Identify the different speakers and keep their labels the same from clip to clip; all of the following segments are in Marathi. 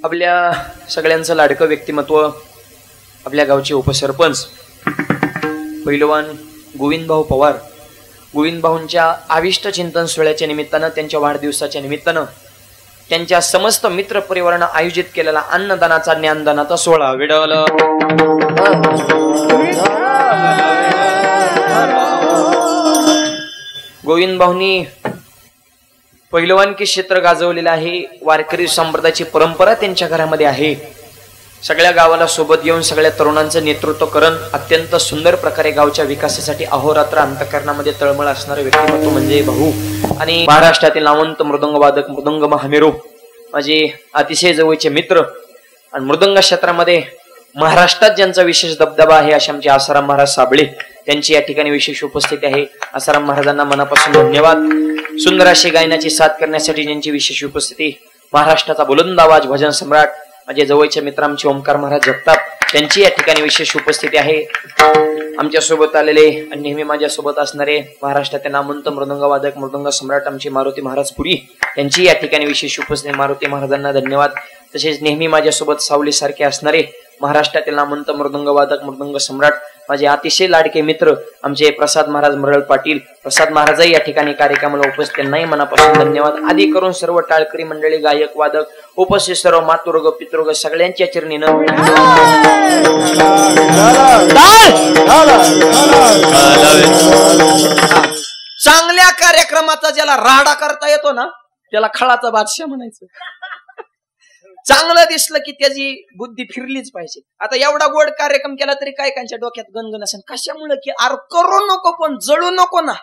Speaker 1: आपल्या सगळ्यांचं लाडकं व्यक्तिमत्व, आपल्या गावचे उपसरपंच पैलवान गोविंद भाऊ पवार, गोविंद भाऊंच्या आविष्ट चिंतन सोहळ्याच्या निमित्तानं, त्यांच्या वाढदिवसाच्या निमित्तानं त्यांच्या समस्त मित्र परिवारानं आयोजित केलेला अन्नदानाचा ज्ञानदानाचा सोहळा विडवलं. गोविंद भाऊंनी पहिलवानकी क्षेत्र गाजवलेलं आहे. वारकरी संप्रदायाची परंपरा त्यांच्या घरामध्ये आहे. सगळ्या गावाला सोबत घेऊन सगळ्या तरुणांचं नेतृत्व करून अत्यंत सुंदर प्रकारे गावच्या विकासासाठी अहोरात्र अंतःकरणामध्ये तळमळ असणारे व्यक्तिमत्व म्हणजे भाऊ. आणि महाराष्ट्रातील नामवंत मृदंग वादक, मृदंग महामेरू, माझे अतिशय जवळचे मित्र आणि मृदंग क्षेत्रामध्ये महाराष्ट्रात ज्यांचा विशेष दबदबा आहे असे आमचे आसाराम महाराज साबळे, त्यांची या ठिकाणी विशेष उपस्थिती आहे. आसाराम महाराजांना मनापासून धन्यवाद. सुंदर अशी गायनाची साथ करण्यासाठी ज्यांची विशेष उपस्थिती, महाराष्ट्राचा बुलंद आवाज भजन सम्राट माझे जवळचे मित्र आमचे ओमकार महाराज जगताप, त्यांची या ठिकाणी विशेष उपस्थिती आहे. आमच्या सोबत आलेले आणि नेहमी माझ्या सोबत असणारे महाराष्ट्राचे नामवंत मृदंग वादक, मृदंग सम्राट आमचे मारुती महाराज पुरी, त्यांची या ठिकाणी विशेष उपस्थिती. मारुती महाराजांना धन्यवाद. तसेच नेहमी माझ्यासोबत सावली सारखे असणारे महाराष्ट्रातील नामवंत मृदंग वादक, मृदंग सम्राट माझे अतिशय लाडके मित्र आमचे प्रसाद महाराज मरळ पाटील, प्रसाद महाराजही या ठिकाणी कार्यक्रमाला उपस्थित नाही, मनापासून धन्यवाद. आदी करून सर्व टाळकरी मंडळी, गायक वादक, उपस्थित सर्व मातृग पितृग सगळ्यांच्या चरणीनं चांगल्या कार्यक्रमाचा ज्याला राडा करता येतो ना त्याला खळाचा बादशाह म्हणायचं. चांगलं दिसलं की त्याची बुद्धी फिरलीच पाहिजे. आता एवढा गोड कार्यक्रम केला तरी काय कांच्या डोक्यात गणगण असेल. कशामुळे की आर करू नको पण जळू नको ना.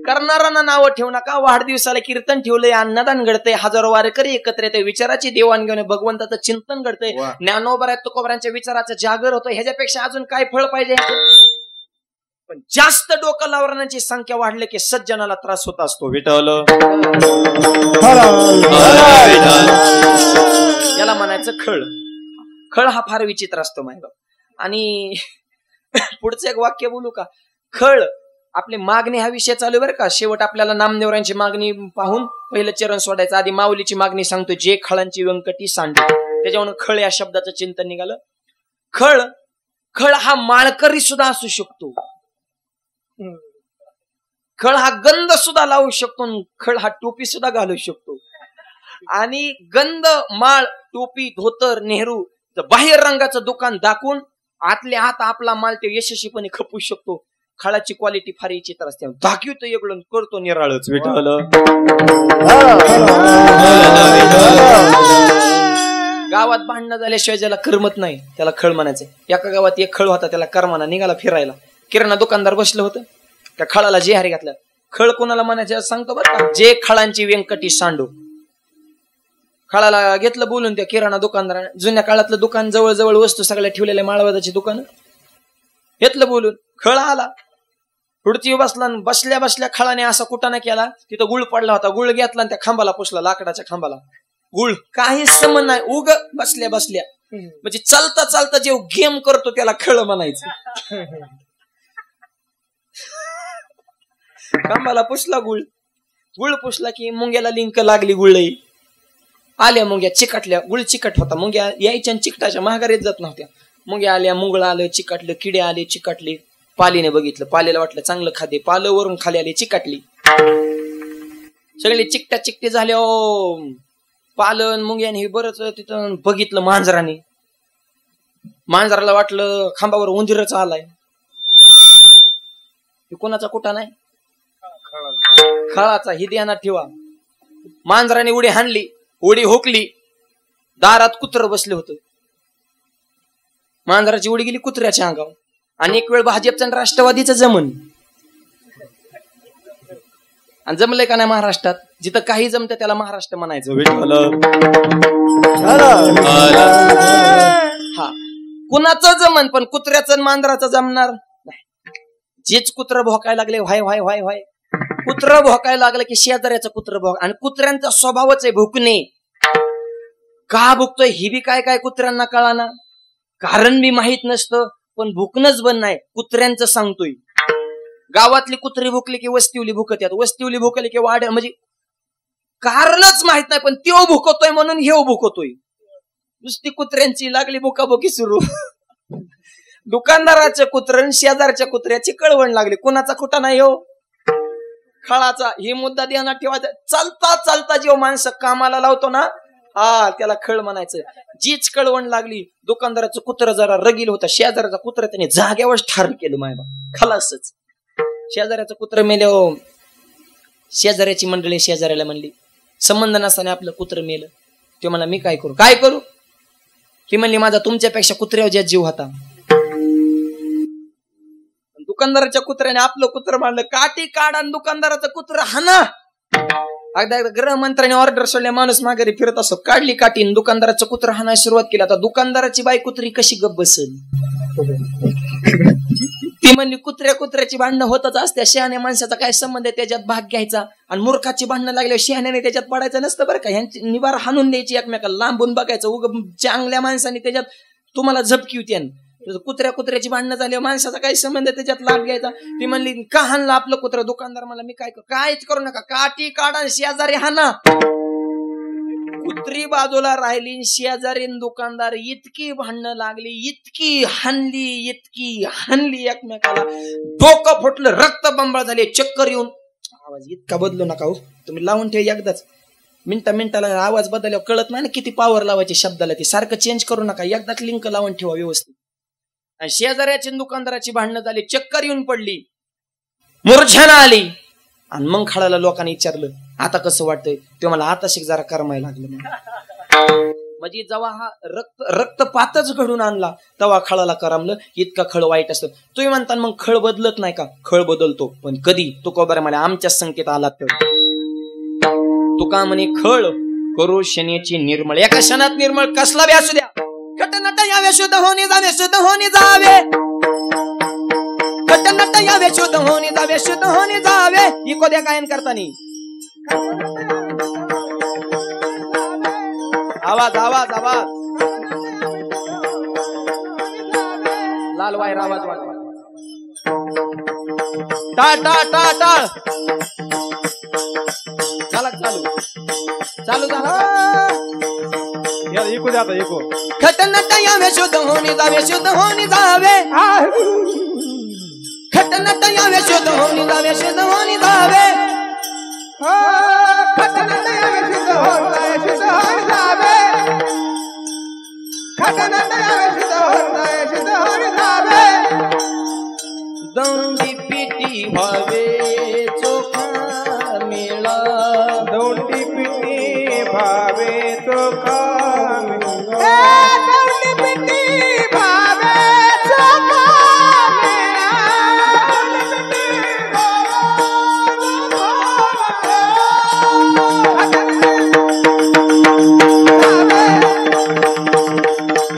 Speaker 1: करणाऱ्यांना नावं ठेवू नका. वाढदिवसाला कीर्तन ठेवलंय, अन्नदान घडतंय, हजारो वारकरी एकत्र येते, विचाराची देवाणघेवाण, भगवंताचं चिंतन घडतंय, ज्ञानोबा तुकोबरांच्या विचाराचं जागर होतं. ह्याच्यापेक्षा अजून काय फळ पाहिजे. पण जास्त डोकं लावण्याची संख्या वाढली की सज्जनाला त्रास होत असतो. विठ्ठल याला म्हणायचं खळ. खळ हा फार विचित्र असतो माहिती. आणि पुढचं एक वाक्य बोलू का. खळ आपली मागणी हा विषय चालू बरं का. शेवट आपल्याला नामदेवरांची मागणी पाहून पहिलं चरण सोडायचं. आधी माऊलीची मागणी सांगतो, जे खळांची व्यंकटी सांडू. त्याच्यावरून खळ या शब्दाचं चिंतन निघालं. खळ, खळ हा माळकरी सुद्धा असू शकतो. खळ हा गंध सुद्धा लावू शकतो. खळ हा टोपी सुद्धा घालू शकतो. आणि गंध, माळ, टोपी, धोतर, नेहरू बाह्य रंगाचं दुकान दाखवून आतल्या आत आपला माल ते यशस्वीपणे खपू शकतो. खळाची क्वालिटी फार विचित्र असते. दाखवतो एकडून करतो निराळच. विठ्ठल गावात भांडणं झाल्याशिवाय ज्याला करमत नाही त्याला खळ म्हणायचं. एका गावात एक खळ होता, त्याला करमाना निघाला फिरायला. किराणा दुकानदार बसलं होतं, त्या खळाला जे हारी घातलं. खळ कोणाला म्हणायचं सांगतो बरं का. जे खळांची व्यंकटी सांडू. खळाला घेतलं बोलून त्या किराणा दुकानदाराने. जुन्या काळातलं दुकान, जवळ वस्तू सगळ्या ठेवलेल्या माळवादाची दुकान. घेतलं बोलून. खळ आला, खुर्ची बसला. बसल्या बसल्या खळाने असा कुटाणा केला, तिथं गुळ पडला होता. गुळ घेतला आणि त्या खांबाला पुसला, लाकडाच्या खांबाला. गुळ काही समज नाही, उग बसल्या बसल्या. म्हणजे चालता चालता जे गेम करतो त्याला खळ म्हणायचं. खांबाला पुसला गुळ. गुळ पुसला की मुंग्याला लिंक लागली. गुळही आल्या मुंग्या, चिकटल्या. गुळ चिकट होता. मुंग्या यायच्या आणि चिकटाच्या महागारीत जात नव्हत्या. मुंग्या आल्या, मुंगळ आलं, चिकटलं. किडे आले, चिकटले. पालीने बघितलं, पालीला वाटलं चांगलं खाते. पालं वरून खाली आली, चिकटली. सगळे चिकटा चिकटे झाले. पालन मुंग्याने हे बरंच तिथं बघितलं. मांजराने, मांजराला वाटलं खांबावर उंदीरच आलाय. कोणाचा कुठा नाही, खळाचा. ही ध्यानात ठेवा. मांजराने उडी हाणली, उडी हुकली. दारात कुत्र बसले होतं. मांजराची उडी गेली कुत्र्याच्या अंगावर. आणि एक वेळ भाजपचं राष्ट्रवादीचं जमन. आणि जमलंय का नाही महाराष्ट्रात. जिथं काही जमतं त्याला महाराष्ट्र म्हणायचं. हा, कुणाचं जमन पण कुत्र्याचं मांजराचं जमणार नाही. जेच कुत्र भोकायला लागले, व्हाय व्हाय व्हाय व्हाय. कुत्र भोकायला लागलं की शेजाऱ्याचं कुत्र भोक. आणि कुत्र्यांचा स्वभावच आहे भुकणे. का भुकतोय ही बी काय काय कुत्र्यांना कळाना. कारण बी माहित नसतं. पण भुकणंच बंद नाही. कुत्र्यांचं सांगतोय. गावातली कुत्री भुकली की वस्तीवली भुकत्यात. वस्तीवली भुकली की वाड्या. म्हणजे कारणच माहित नाही पण त्यो भुकतोय म्हणून हे भुकतोय.
Speaker 2: नुसती कुत्र्यांची लागली बुकाबुकी सुरू. दुकानदाराच्या कुत्र्यां शेजारच्या कुत्र्याची कळवण लागली. कुणाचा खुटा नाही हो, खळाचा. हे मुद्दा ध्यानात ठेवायचा. चालता चालता जेव्हा माणसं कामाला लावतो ना, हा त्याला खळ म्हणायचं. जीच कळवण लागली. दुकानदाराचं कुत्र जरा रगील होता, शेजाराचा कुत्र त्याने जाग्यावर ठार केलं. मायबा खलासच. शेजाऱ्याचं कुत्र मेले. शेजाऱ्याची मंडळी शेजाऱ्याला म्हणली, संबंध नसताना आपलं कुत्र मेलं. ते म्हणला मी काय करू, काय करू. ती म्हणली माझा तुमच्यापेक्षा कुत्र्यावर ज्या जीव होता. दुकानदाराच्या कुत्र्याने आपलं कुत्र मांडलं. काठी काढा दुकानदाराचं कुत्र हाना. एकदा गृहमंत्र्याने ऑर्डर सोडल्या, माणूस माघारी फिरत असतो, काढली काठी दुकानदाराचं कुत्र हाणायला सुरुवात केली. आता दुकानदाराची बाई कुत्री कशी गप्प बसेल. ती म्हणली कुत्र्याची भांडणं होतच असते, शहाण्या माणसाचा काय संबंध आहे त्याच्यात भाग घ्यायचा. आणि मूर्खाची भांडणं लागल्यावर शहाण्याने त्याच्यात पडायचं नसतं बरं का. ह्यांची निवार हाणून द्यायची एकमेकाला, लांबून बघायचं. उग चांगल्या माणसाने त्याच्यात तुम्हाला झपकी होती. कुत्र्याची भांडणं झाली, माणसाचा काही संबंध आहे त्याच्यात लाभ घ्यायचा. ती म्हणली का हाणलं आपलं कुत्र. दुकानदार मला मी काय करू, काहीच करू नका, काठी काढा शेजारी हाना. कुत्री बाजूला राहिली, शेजारी दुकानदार इतकी भांडणं लागली, इतकी हाणली एकमेकाला. डोकं फुटलं, रक्त बंबाळ झाले, चक्कर येऊन. आवाज इतका बदलू नका हो, तुम्ही लावून ठेवा एकदाच. मिनिटाला आवाज बदलल्यावर कळत नाही ना किती पॉवर लावायची शब्दाला. ती सारखं चेंज करू नका, एकदाच लिंक लावून ठेवा व्यवस्थित. आणि शेजाऱ्याची दुकानदाराची भांडणं झाली, चक्कर येऊन पडली, मूर्छना आली. आणि मग खळाला लोकांनी विचारलं आता कसं वाटतंय. ते मला आता शिक जरा करमायला लागलं. म्हणजे जेव्हा हा रक्तपातच घडून आणला तेव्हा खळाला करमलं. इतका खळ वाईट असतं. तुम्ही म्हणता मग खळ बदलत नाही का. खळ बदलतो, पण कधी. तुकोबा म्हणे आमच्याच संकेत आला तर. तुका म्हणे खळ करू शनीची निर्मळ. एका क्षणात निर्मळ कसला बी असू द्या. खटनट यावे शुद्ध होणे जावे, शुद्ध होणे जावे. खटनट यावे शुद्ध होणे जावे, शुद्ध होणे जावे. इको द्या गायन करतानी. आवाज आवाज आवाज. लाल वायर आवाज वाढवा. टाळ टाळ टाळ टाळ. चला चालू झाला.
Speaker 3: इको जाता इको.
Speaker 2: खटनट यावे शुद्ध होणे जावे, शुद्ध होणे जावे. खटनट यावे शुद्ध होणे जावे, शुद्ध होणे जावे.
Speaker 3: खटनट यावे शुद्ध होणे जावे, शुद्ध होणे जावे. खटनट यावे शुद्ध होणे जावे, शुद्ध होणे जावे.
Speaker 2: दौंडी पिटी व्हावे चोखा मेळा.
Speaker 3: दौंडी पिटी भावे चोखा.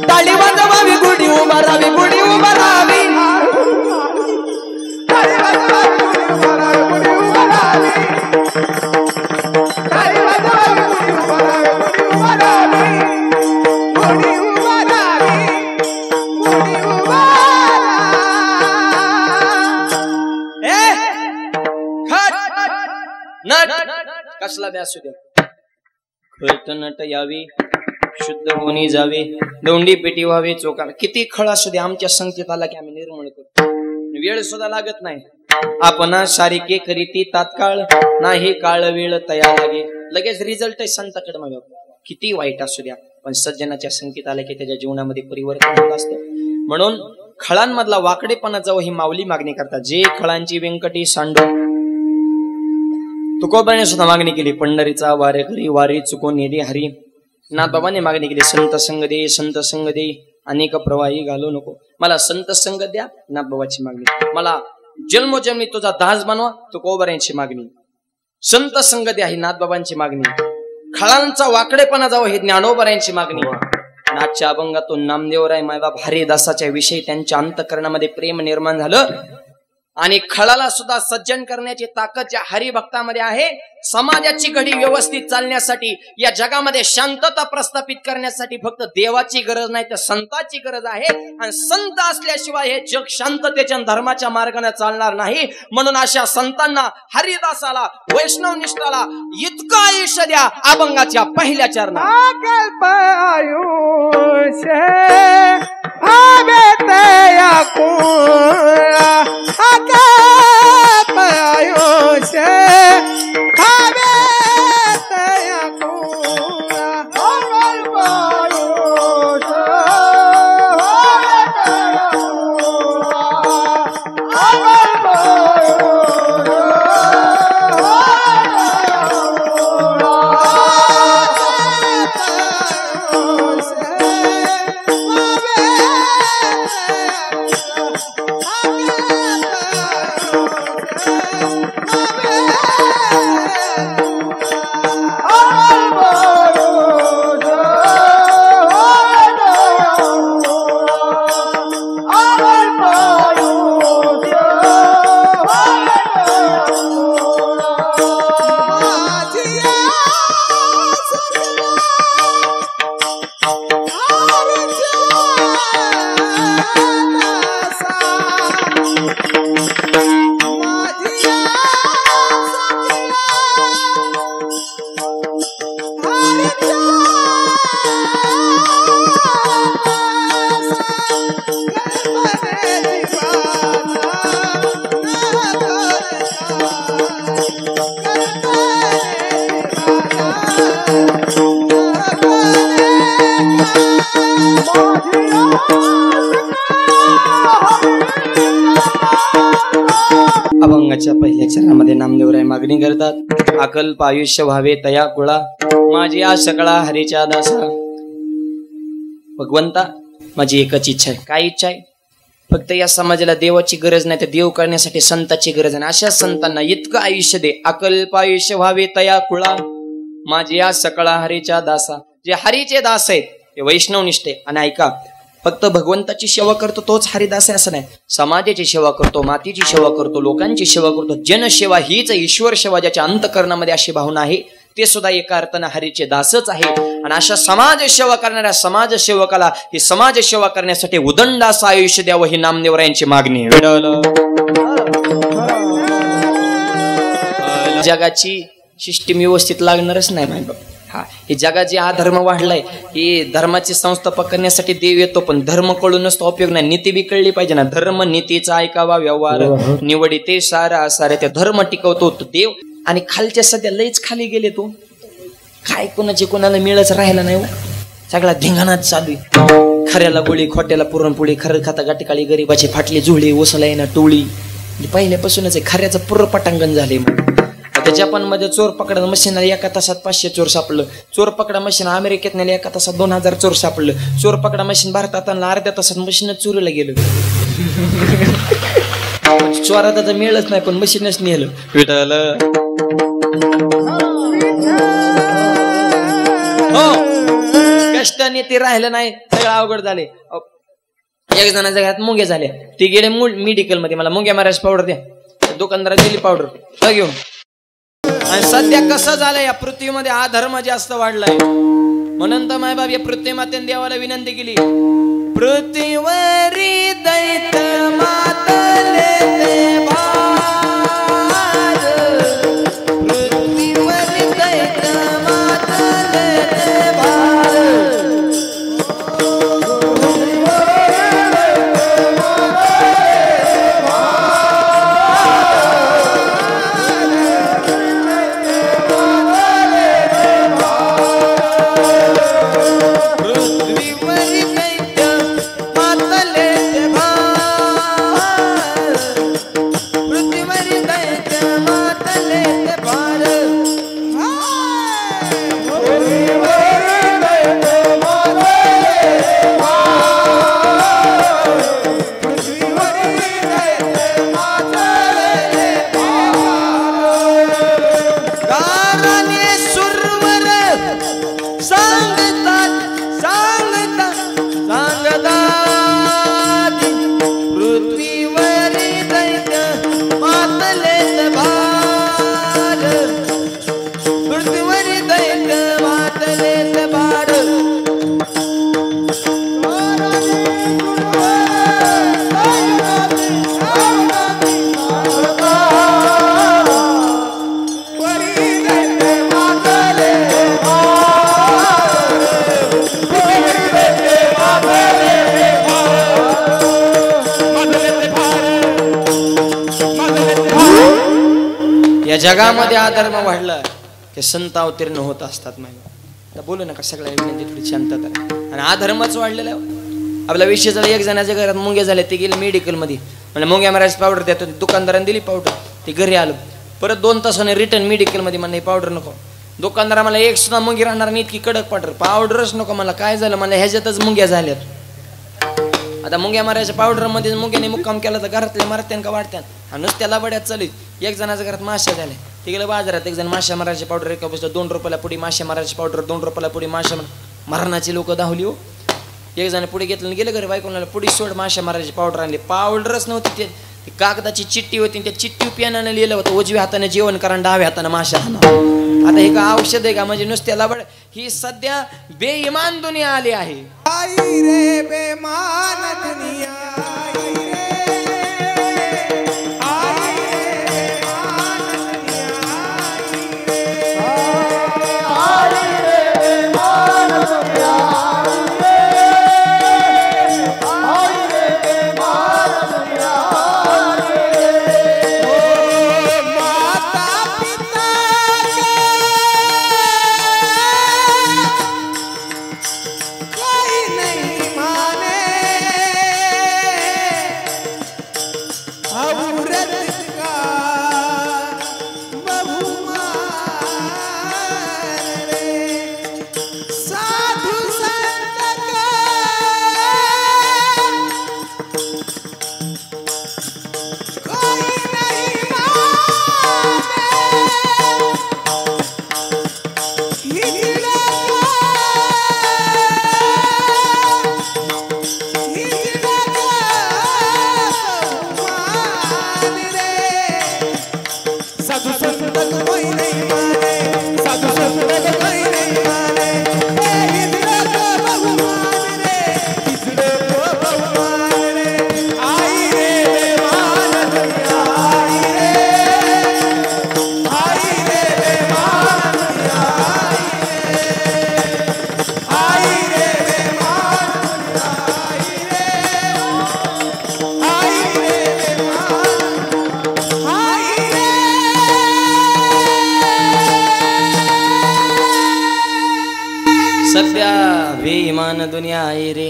Speaker 2: ताली वाजवावी, गुढी उभारावी, गुढी उभारावी. कसला बी असू द्या. खळ नट यावी, शुद्ध होणी जावे. दौंडी पेटी व्हावे चोखा. किती खळ असू दे, आमच्या संकेत आला की आम्ही निर्मळ करतो. वेळ सुद्धा लागत नाही. आपण सारिके करीती तात्काळ, नाही काळ वेळ तया लागे. लगेच रिझल्ट आहे संताकडे मागे. किती वाईट असू द्या, पण सज्जनाच्या संकेत आला की त्याच्या जीवनामध्ये परिवर्तन होत असतं. म्हणून खळांमधला वाकडेपणा जाऊ ही माऊली मागणी करतात. जे खळांची व्यंकटी सांडो. तुकोबाने सुद्धा मागणी केली. पंढरीचा वारेकरी वारी चुकून नेदे हरी. नाथबाबांनी मागणी केली. संत संग दे, संत संग दे, अनेक प्रवाही घालू नको. मला संत संग द्या. नाथबाबाची मागणी. मला जन्मोजन्मी तुझा दास बनवा. तुकोबारांची मागणी. संत संग द्या ही नाथबाबांची मागणी. खळांचा वाकडेपणा जावं ही ज्ञानोबारांची मागणी. नाथच्या अभंगातून नामदेवराय मायबा भारी दासाच्या विषयी त्यांच्या अंतःकरणामध्ये प्रेम निर्माण झालं. आणि खळाला सुद्धा सज्जन करण्याची ताकद ज्या हरिभक्तामध्ये आहे. समाजाची घडी व्यवस्थित चालण्यासाठी, या जगामध्ये शांतता प्रस्थापित करण्यासाठी फक्त देवाची गरज नाही तर संतांची गरज आहे. आणि संत असल्याशिवाय हे जग शांततेच्या धर्माच्या मार्गाने चालणार नाही. म्हणून अशा संतांना, हरिदासाला, वैष्णव निष्ठाला इतकं आयुष्य द्या अभंगाच्या पहिल्या चरणात.
Speaker 3: अकल्प आयुष्य भावे तया कुळा, अकल्प आयुष्य भावे तया कुळा, अकल्प आयुष्य भावे तया कुळा, अकल्प
Speaker 2: अभंगाच्या पहिल्या चरणामध्ये नामदेवराय मागणी करतात. अकल्प आयुष्य व्हावे तया कुळा, माझी आज सकळा हरीच्या दासा. भगवंता, माझी एकच इच्छा आहे. काय इच्छा आहे? फक्त या समाजाला देवाची गरज नाही तर देव करण्यासाठी संतांची गरज आहे. अशा संतांना इतकं आयुष्य दे. अकल्प आयुष्य व्हावे तया कुळा, माझी आज सकळा हरीच्या दासा. जे हरीचे दास आहेत ते वैष्णव निष्ठे. आणि ऐका, फक्त भगवंताची सेवा करतो तोच हरिदास आहे असं नाही. समाजाची सेवा करतो, मातीची सेवा करतो, लोकांची सेवा करतो. जनसेवा हीच ईश्वर सेवा. ज्याच्या अंतःकरणामध्ये अशी भावना आहे ते सुद्धा एका अर्थानं हरीचे दासच आहे. आणि अशा समाज सेवा करणाऱ्या समाजसेवकाला ही समाज सेवा करण्यासाठी उदंड असं आयुष्य द्यावं ही नामदेवरायांची मागणी. जगाची सिस्टीम व्यवस्थित लागणारच नाही माय बाबा. हा, हे जगाचे हा धर्म वाढलाय, ही धर्माची संस्थापक करण्यासाठी देव येतो, पण धर्म कळूनच तो उपयोग नाही. नीती बी कळली पाहिजे ना. धर्म नीतीचा ऐकावा व्यवहार, निवडी ते सारा सारे ते धर्म टिकवतो तो देव. आणि खालच्या सध्या लईच खाली गेले तो. काय कोणाची कोणाला मिळच राहिला नाही. सगळा धिंगाणाच चालू आहे. खऱ्याला गोळी, खोट्याला पुरणपोळी, खरं खाता गाठीकाळी, गरीबाची फाटली जुळी, ओसला येणार टोळी. पहिल्यापासूनच आहे खऱ्याचं पूर्ण पटांगण झाले. आता जपानमध्ये चोर पकडा मशीन एका तासात 500 चोर सापडलं. चोर पकडा मशीन अमेरिकेत नेले एका तासात 2000 चोर सापडलं. चोर पकडा मशीन भारतात आणलं अर्ध्या तासात मशीनच चोरीला गेलं. चोरात आता मिळत नाही पण मशीनच नेलं. विठाल हो, कष्टाने ते राहिलं नाही, सगळं अवघड झाले. एक जणाच्या घरात मुंग्या झाल्या. ते गेले मेडिकल मध्ये, मला मुंग्या मारायची पावडर द्या. दुकानदारात दिली पावडर घेऊन. आणि सध्या कसं झालंय या पृथ्वीमध्ये हा धर्म जास्त वाढलाय. म्हणून तर मायबाप या पृथ्वी मातेने देवाला विनंती केली. पृथ्वीवरी दैत मातले ते भार, पृथ्वीवरी दैत मातले ते भार. पृथ्वीवरी दैत्य मातले ते भार. जगामध्ये अधर्म वाढला की संत अवतीर्ण होत असतात. माहिती बोलू नका सगळ्या विनंती थोडी शांतता. आणि अधर्मच वाढलेला आहे. आपला विषय झाला एक जणाच्या घरात मुंग्या झाल्या, ते गेले मेडिकलमध्ये, म्हणजे मुंग्या मारायची पावडर देतो, दुकानदाराने दिली पावडर, ते घरी आलो. परत 2 तासाने रिटर्न मेडिकलमध्ये म्हणलं पावडर नको. दुकानदारा मला एक सुद्धा मुंगी राहणार नाही, इतकी कडक पावडरच नको मला. काय झालं मला ह्याच्यातच मुंग्या झाल्यात. आता मुंग्या मारायच्या पावडरमध्ये मुंग्याने मुक्काम केला तर घरातल्या मारत्यान का वाढत्यान. आणि नुसत्याला बड्यात चालू. एक जणाच्या घरात माश्या झाल्या, ते गेलं बाजारात, एक जण माश्या मारायची पावडर एका पैसा 2 रुपयाला पुढे, माश्या मारायची पावडर 2 रुपयाला पुढे. माश्या मरणाची लोक धावली हो. एक जण पुढे घेतलं गेलं घरी, बायकोला पुढे सोड माश्या मारायची पावडर आणली. पावडरच नव्हती, ते कागदाची चिठ्ठी होती, त्या चिठ्ठी पेनानं लिहिलं होतं उजव्या हाताने जेवण करा, डाव्या हाताने माश्या हाणा. आता हे का औषध आहे का? म्हणजे नुसत्याला बड. ही सध्या बेईमान दुनिया आली आहे.
Speaker 3: आई रे बेईमान दुनिया, आई रे, आई रे बेईमान दुनिया, आई रे बेईमान दुनिया, आई रे बेईमान दुनिया. माता पिता कोई नहीं माने, औरत का बहुमान रे. साधु संत का कोई नहीं माने, हिजड़ा साधु संत को कोई नहीं माने, साधु संत को कोई नहीं माने. हिजड़ा को बहुमान रे, हिजड़े को बहुमान रे. आई रे बेईमान दुनिया, आई रे बेईमान दुनिया, आई रे बेईमान दुनिया, आई रे बेईमान, आई रे.
Speaker 2: सध्या बेईमान दुनिया आहे रे,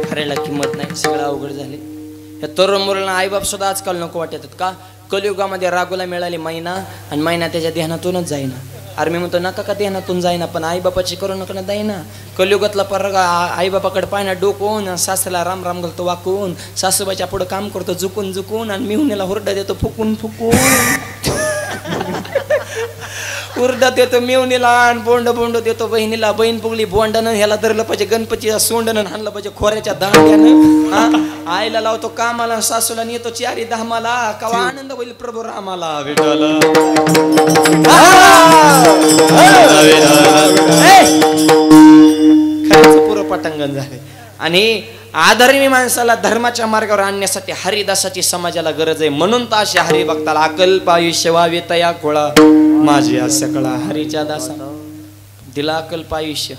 Speaker 2: खऱ्याला किंमत नाही, सगळं अवघड झाले. या तरुण मुलांना आईबाप सुद्धा आजकाल नको वाटतात. का? कलियुगामध्ये रागोला मिळाली मैना, आणि मैना त्याच्या ध्यानातूनच जाईना. अरे मी म्हणतो नका का ध्यानातून जाईना, पण आईबापाची करू नका ना जाईना. कलियुगातला परग आईबापाकडे पाहिना डोकून, सासऱ्याला राम राम घालतो वाकून, सासूबाईच्या पुढं काम करतो झुकून झुकून, आणि मिहुनीला हुरडा देतो फुकून फुकून. हुरडा देतो मिवणीला, आणि बोंड बोंड देतो बहिणीला. बहीण फुगली बोंडानं, ह्याला धरलं पाहिजे गणपतीच्या सोंडनं, हाणलं पाहिजे खोऱ्याच्या दांड्यानं. आईला लावतो कामाला, सासूला नेतो चारी धामाला. कवा आनंद होईल प्रभू रामाला. विठाला खरंच पुरं पटांगण झाले. आणि आधर्मी माणसाला धर्माच्या मार्गावर आणण्यासाठी हरिदासाची समाजाला गरज आहे. म्हणून तर अशा हरिभक्ताला अकल्प आयुष्य व्हावे तया खोळा, माझी आस कळा हरीच्या दासा. दिला अकल्प आयुष्य,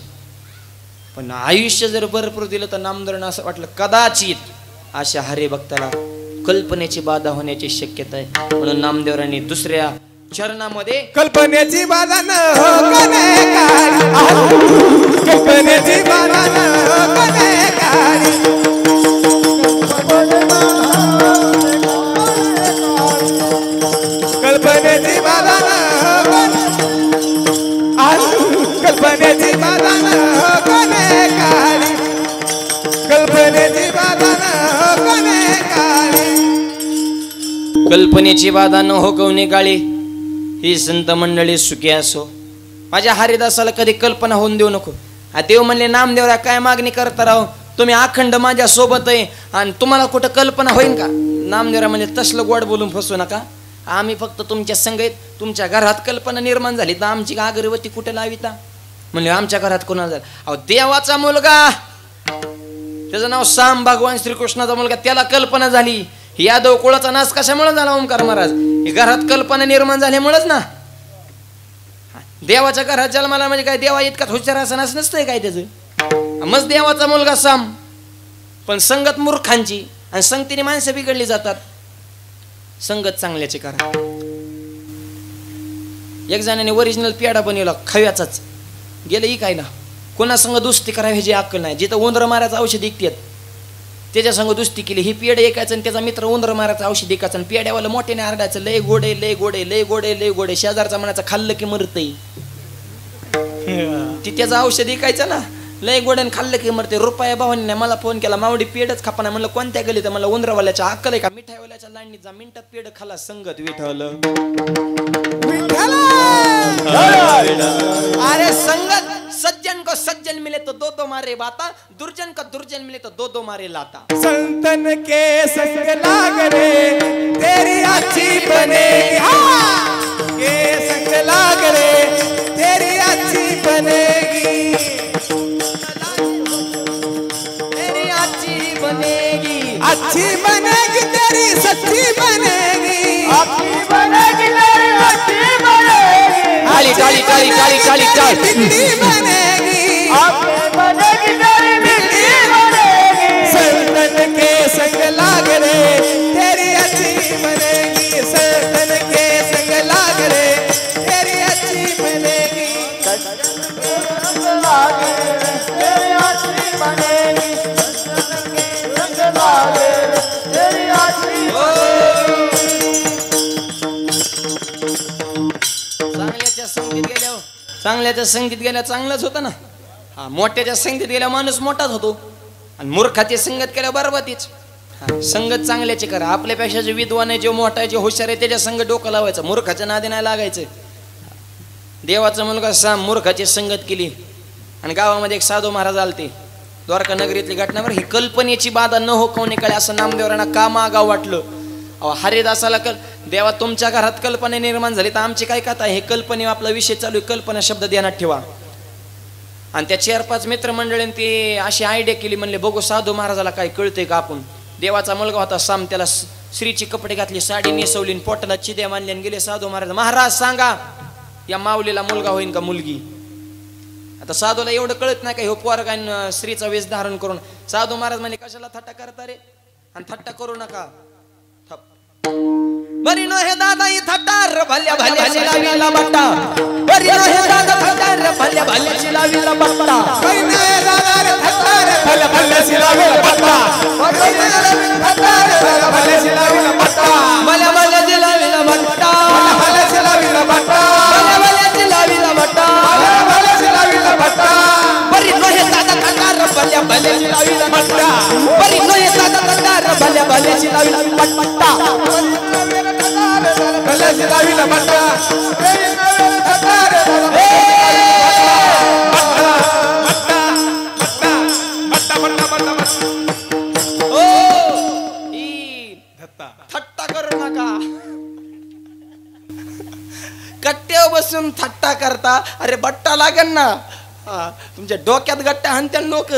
Speaker 2: पण आयुष्य जर भरपूर दिलं तर नामधरण असं वाटलं कदाचित अशा हरिभक्ताला कल्पनेची बाधा होण्याची शक्यता आहे. म्हणून नामदेवरांनी दुसऱ्या चरणामध्ये
Speaker 3: कल्पनेची बाधा न कने काढी, कल्पनेची बाधा न कने काढी, कल्पनेची बाधा न कल्पनेची बाधा न कने काढी, कल्पनेची बाधा न कने काढी.
Speaker 2: कल्पनेची बाधा न होकवणे काळी, ही संत मंडळी सुखी असो. माझ्या हरिदासाला कधी कल्पना होऊन देऊ नको. देव म्हणले नामदेवरा काय मागणी करता राहो, तुम्ही अखंड माझ्या सोबत आहे, आणि तुम्हाला कुठं कल्पना होईल का? नामदेवरा म्हणजे तसलं गोड बोलून फसू नका. आम्ही फक्त तुमच्या संगत, तुमच्या घरात कल्पना निर्माण झाली तर आमची अगरबत्ती कुठे लाविता? म्हणजे आमच्या घरात कोणाला झालं? अहो देवाचा मुलगा, त्याचं नाव साम, भगवान श्रीकृष्णाचा मुलगा, त्याला कल्पना झाली. यादव कुळाचा नाश कशामुळे झाला ओंकार महाराज? घरात कल्पना निर्माण झाल्यामुळेच ना. देवाच्या घरात जन्माला म्हणजे काय देवा इतका हुशार असं नसतंय काय त्याचं? मस्त देवाचा मुलगा साम, पण संगत मूर्खांची, आणि संगतीने माणसं बिघडली जातात. संगत चांगल्याची करा. एक जणाने ओरिजिनल पेढा बनवला खव्याचाच, गेलं इकायला. कोणा संग दुस्ती करावी ह्याची अक्कल नाही. जिथं उंदर मारायचं औषध ऐकतात त्याच्या संग दुस्ती केली. ही पेढ ऐकायचं आणि त्याचा मित्र उंदर मारायचं औषध ऐकायचं आणि पेड्यावाला मोठ्याने आरडायचं, लय गोडे लय गोडे लय गोडे लय गोडे. शेजारचा म्हणायचं खाल्लं की मरतय. ती त्याचं औषध ऐकायचं ना, लय गोड्याने खाल्लं की मरते. रुपया भावानी नाही मला फोन केला, मावडी पेडच खापा नाही. म्हणलं कोणत्या गली तर मला उंदरवाल्याच्या अक्कल आहे का? मिठाईवाल्याच्या लाईनीत जा, मिनिटात पेड खाला संगत विठवलं. अरे संगत सज्जन को सज्जन मिले तो दो दो मारे बाता, दुर्जन को दुर्जन मिले तो दो दो मारे लाता.
Speaker 3: संतन के संग लाग रे तेरी अच्छी बनेगी, के संग लाग रे तेरी अच्छी बनेगी,
Speaker 2: तेरी अच्छी बनेगी,
Speaker 3: अच्छी बनेगी तेरी सच्ची बनेगी,
Speaker 2: अच्छी बनेगी तेरी अच्छी बनेगी. काली काली काली काली काली काली
Speaker 3: बिल्ली बनेगी,
Speaker 2: अच्छी बनेगी तेरी बिल्ली बनेगी.
Speaker 3: संतन के संग लाग रे तेरी अच्छी बनेगी, संतन के संग लाग रे तेरी अच्छी बनेगी,
Speaker 2: चांगल्याच्या संगीत गेल्या चांगलंच होतं ना. हा, मोठ्याच्या संगीत गेल्या माणूस मोठाच होतो आणि मूर्खाची संगत केल्या बरोबरच. संगत चांगल्याची करा. आपल्यापेक्षा जे विद्वान आहे, जे मोठा आहे, जे हुशार आहे त्याच्या संग डोकं लावायचं, मूर्खाच्या नादी नाही लागायचं. देवाचा मुलगा साम मूर्खाची संगत केली आणि गावामध्ये एक साधू महाराज आलते. द्वारका नगरीतली घटनावर ही कल्पनेची बाधा न हो कोणी कळे असं नामदेवरांना का मागावं वाटलं. हरिदासाला देवा तुमच्या घरात कल्पना निर्माण झाली तर आमची काय कथा. हे कल्पने आपला विषय चालू आहे, कल्पना शब्द ध्यानात ठेवा. आणि त्या 4-5 मित्रमंडळीने ते अशी आयडिया केली, म्हणले बघू साधू महाराजाला काय कळतंय का. आपण देवाचा मुलगा होता साम, त्याला स्त्रीची कपडे घातली, साडी नेसवली, पोटाला चिद्या मानल्या गेले साधू महाराज. महाराज सांगा या माऊलीला मुलगा होईन का मुलगी. आता साधूला एवढं कळत नाही का हे पोरगा स्त्रीचा वेश धारण करून. साधू महाराज म्हणे कशाला थट्टा करता रे, आणि थट्टा करू नका. बरी न हे दादा ही थट्टार भल्या भल्याची लावीला बट्टा, बरी न हे दादा थट्टार भल्या भल्याची लावीला बट्टा,
Speaker 3: बरी न हे दादा थट्टार भल्या भल्याची लावीला बट्टा, बरी न हे थट्टार भल्या भल्याची लावीला बट्टा,
Speaker 2: भल्या भल्याची लावीला बट्टा,
Speaker 3: भल्या भल्याची लावीला बट्टा,
Speaker 2: भल्या भल्याची लावीला बट्टा,
Speaker 3: भल्या भल्याची लावीला बट्टा,
Speaker 2: बरी न हे दादा थट्टार भल्या भल्याची लावीला बट्टा, बरी न हे दादा थट्टार भल्या भल्याची लावीला बट्टा,
Speaker 3: भल्याची लावीला बट्टा, बरी न हे थट्टार
Speaker 2: थट्टा करू नका. कट्ट्यावर बसून थट्टा करता, अरे बट्टा लागेल ना. तुमच्या डोक्यात गट्टा हाणत्या लोक.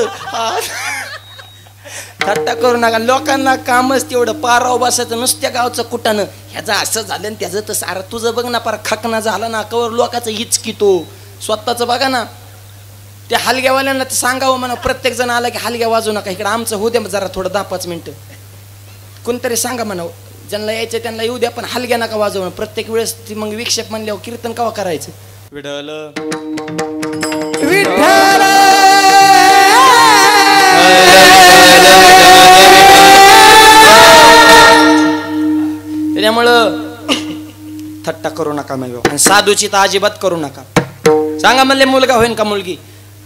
Speaker 2: थट्टा करू नका. लोकांना कामच तेवढं पाराव बसायचं नुसत्या गावचं कुटानं. ह्याचं असं झालं आणि त्याचं तसं. अरे तुझं बघ ना, पार खकना झाला ना, कवर लोकांचं हिचकितो. स्वतःचं बघा ना. त्या हलग्यावाल्यांना सांगावं म्हणा, प्रत्येक जण आला की हलग्या वाजू नका, इकडे आमचं होऊ द्या जरा थोडं 10-5 मिनिटं. कोणतरी सांगा म्हणा, ज्यांना यायचं त्यांना येऊ द्या, पण हलग्या नका वाजवणं. प्रत्येक वेळेस ती मग विक्षेप म्हणल्यावर कीर्तन कवा करायचं. विठ्ठल
Speaker 3: विठ्ठल
Speaker 2: त्याच्यामुळं थट्टा करू नका मग. आणि साधूची तर अजिबात करू नका. सांगा म्हणले मुलगा होईन का मुलगी.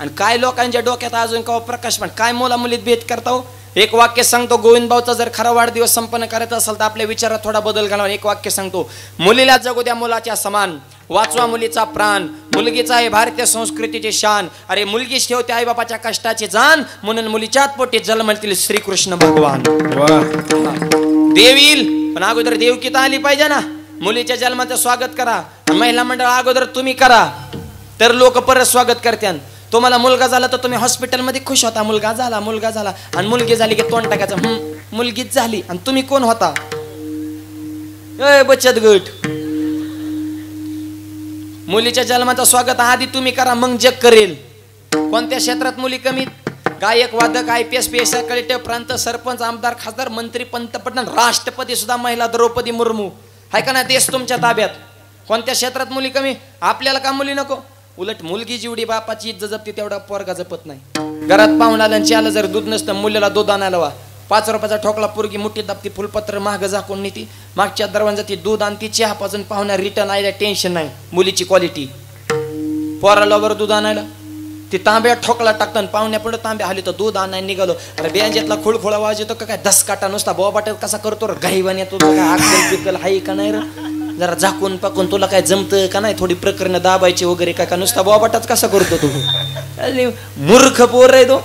Speaker 2: आणि काय लोकांच्या डोक्यात अजून का प्रकाश, पण काय मुला मुलीत भेद करता हो. एक वाक्य सांगतो, गोविंद भाऊचा जर खरा वाढदिवस संपन्न करायचा असेल तर आपल्या विचारात थोडा बदल घालावा. एक वाक्य सांगतो, मुलीला जगू द्या मुलाच्या समान, वाचवा मुलीचा प्राण, मुलगीचा आहे भारतीय संस्कृतीची शान. अरे मुलगीच ठेवते आई बापाच्या कष्टाची जाण, म्हणून मुलीच्याच पोटी जन्मतील श्रीकृष्ण भगवान. देव येईल पण अगोदर देवकीता आली पाहिजे ना. मुलीच्या जन्माचं स्वागत करा, महिला मंडळ अगोदर तुम्ही करा, तर लोक परत स्वागत करत्यान. तुम्हाला मुलगा झाला तर तुम्ही हॉस्पिटलमध्ये खुश होता, मुलगा झाला मुलगा झाला. आणि मुलगी झाली की तोंड टाकायचं, मुलगीच झाली. आणि तुम्ही कोण होता. बचत गट. मुलीच्या जन्माचं स्वागत आधी तुम्ही करा, मग जग करेल. कोणत्या क्षेत्रात मुली कमी. गायक, वादक, IPS, PSI, कलेक्टर, प्रांत, सरपंच, आमदार, खासदार, मंत्री, पंतप्रधान, राष्ट्रपती सुद्धा महिला. द्रौपदी मुर्मू आहे का ना. देश तुमच्या ताब्यात. कोणत्या क्षेत्रात मुली कमी? आपल्याला का मुली नको? उलट मुलगी जेवढी बापाची इज्जत जपते तेवढा पोरगा जपत नाही. घरात पाहुणा आला आणि आलं जर दूध नसतं मुलीला दूध आणायला वा 5 रुपयाचा ठोकला पोरगी मुठीत दाबती फुलपत्र महाग झाकून नेती मागच्या दरवाजा ती दूध आणती चहा पाजून पाहुण्या रिटर्न आयला टेन्शन नाही. मुलीची क्वालिटी. पोराला वर दूध आणायला ती तांब्या ठोकला टाकतात पाहुण्या पुढे तांब्या हली तर दूध आणायला निघालो. अरे बेंजेतला खुळखुळा आवाज येतो का काय? दसकाटा नुसता बोबाट कसा करतो रे गाईवान येतो काय? अक्कल पिकल हाय का नाही रे? जरा झाकून पाकून तुला काय जमतं का नाही? थोडी प्रकरण दाबायची वगैरे काय का? नुसता बोबाटाच कसा करतो तू? मूर्ख पोर आहे तो.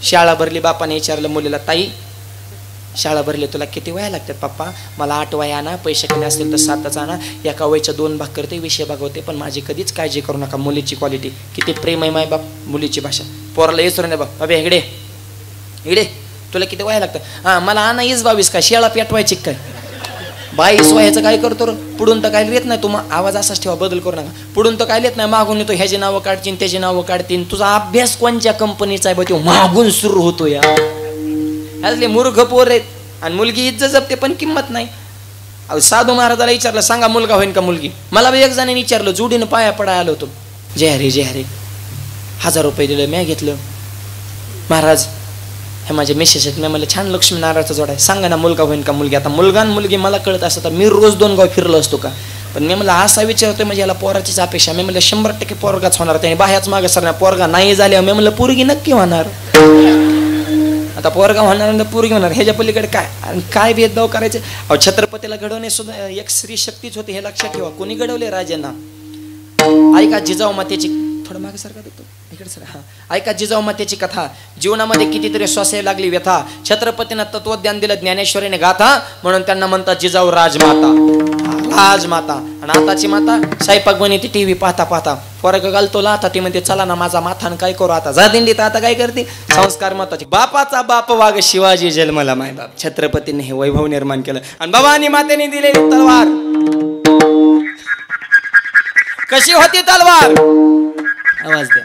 Speaker 2: शाळा भरली बापाने विचारलं मुलीला ताई शाळा भरली तुला किती वया लागतात? पप्पा मला 8 वया आणा पैसे कमी असतील तर 7च आणा एका वयच्या 2 भाग करते विषय भागवते पण माझी कधीच काळजी करू नका. मुलीची क्वालिटी किती प्रेम आहे माय बाप. मुलीची भाषा पोराला येसरून नाही बाप अबे इकडे इकडे तुला किती वया लागतं? हा मला आणा 22 का शेळा पेटवायची काय? 22 वयाचं काय करतो रे? पुढून तर काय येत नाही. तुम्हा आवाज असाच ठेवा बदल करू नका. पुढून तर काय येत नाही मागून येतो ह्याची नावं काढतील त्याची नावं काढतील. तुझा अभ्यास कोणत्या कंपनीचा आहे बा तो मागून सुरू होतो या. ह्यातले मूर्ख पोर आहेत. आणि मुलगी इज्जत जपते पण किंमत नाही. साधू महाराजाला विचारलं सांगा मुलगा होईन का मुलगी? मला बी एक जणांनी विचारलं जोडीनं पाया पडाय आलो होतो. जय हरे 1000 रुपये दिलं मी घेतलं. महाराज हे माझे मेसेज आहेत. मी म्हणलं छान लक्ष्मीनारायणचा जोड आहे सांगा ना मुलगा होईन का मुलगी? आता मुलगा आणि मुलगी मला कळत असतं तर मी रोज 2 गाव फिरलो असतो का? पण मी मला असा विचारतोय म्हणजे याला पोराचीच अपेक्षा. मी म्हणलं 100% पोरगाच होणार. त्याने बाह्याच मागे सरणार पोरगा नाही झाल्यावर मी म्हणलं पोरगी नक्की होणार. आता पोरगा होणार पोरगी होणार ह्याच्या पलीकडे काय काय भेदभाव करायचे? अहो छत्रपतीला घडवणे सुद्धा एक स्त्री शक्तीच होती हे लक्षात ठेवा. कोणी घडवले राजांना? ऐका जिजाऊ मातेची थोडं मागे सारखा देतो इकडे सर. हा ऐका जिजाऊ मातेची कथा. जीवनामध्ये कितीतरी श्वासायला लागली व्यथा. छत्रपतींना तत्वज्ञान दिलं ज्ञानेश्वरीने गाथा म्हणून त्यांना म्हणतात जिजाऊ राजमाता. राजमाता. आणि आताची माता स्वयंपाक बनवते टीव्ही पाहता पाहता फरक घालतो लाथा ती म्हणते चला ना माझा माथान काय करू आता जा दिंडीत. आता काय करते? संस्कार महत्वाचे. बापाचा बाप वाघ शिवाजी जन्मला माय बाप. छत्रपतींनी हे वैभव निर्माण केलं. आणि बाबांनी मातेने दिलेली तलवार कशी होती तलवार? आवाज द्या.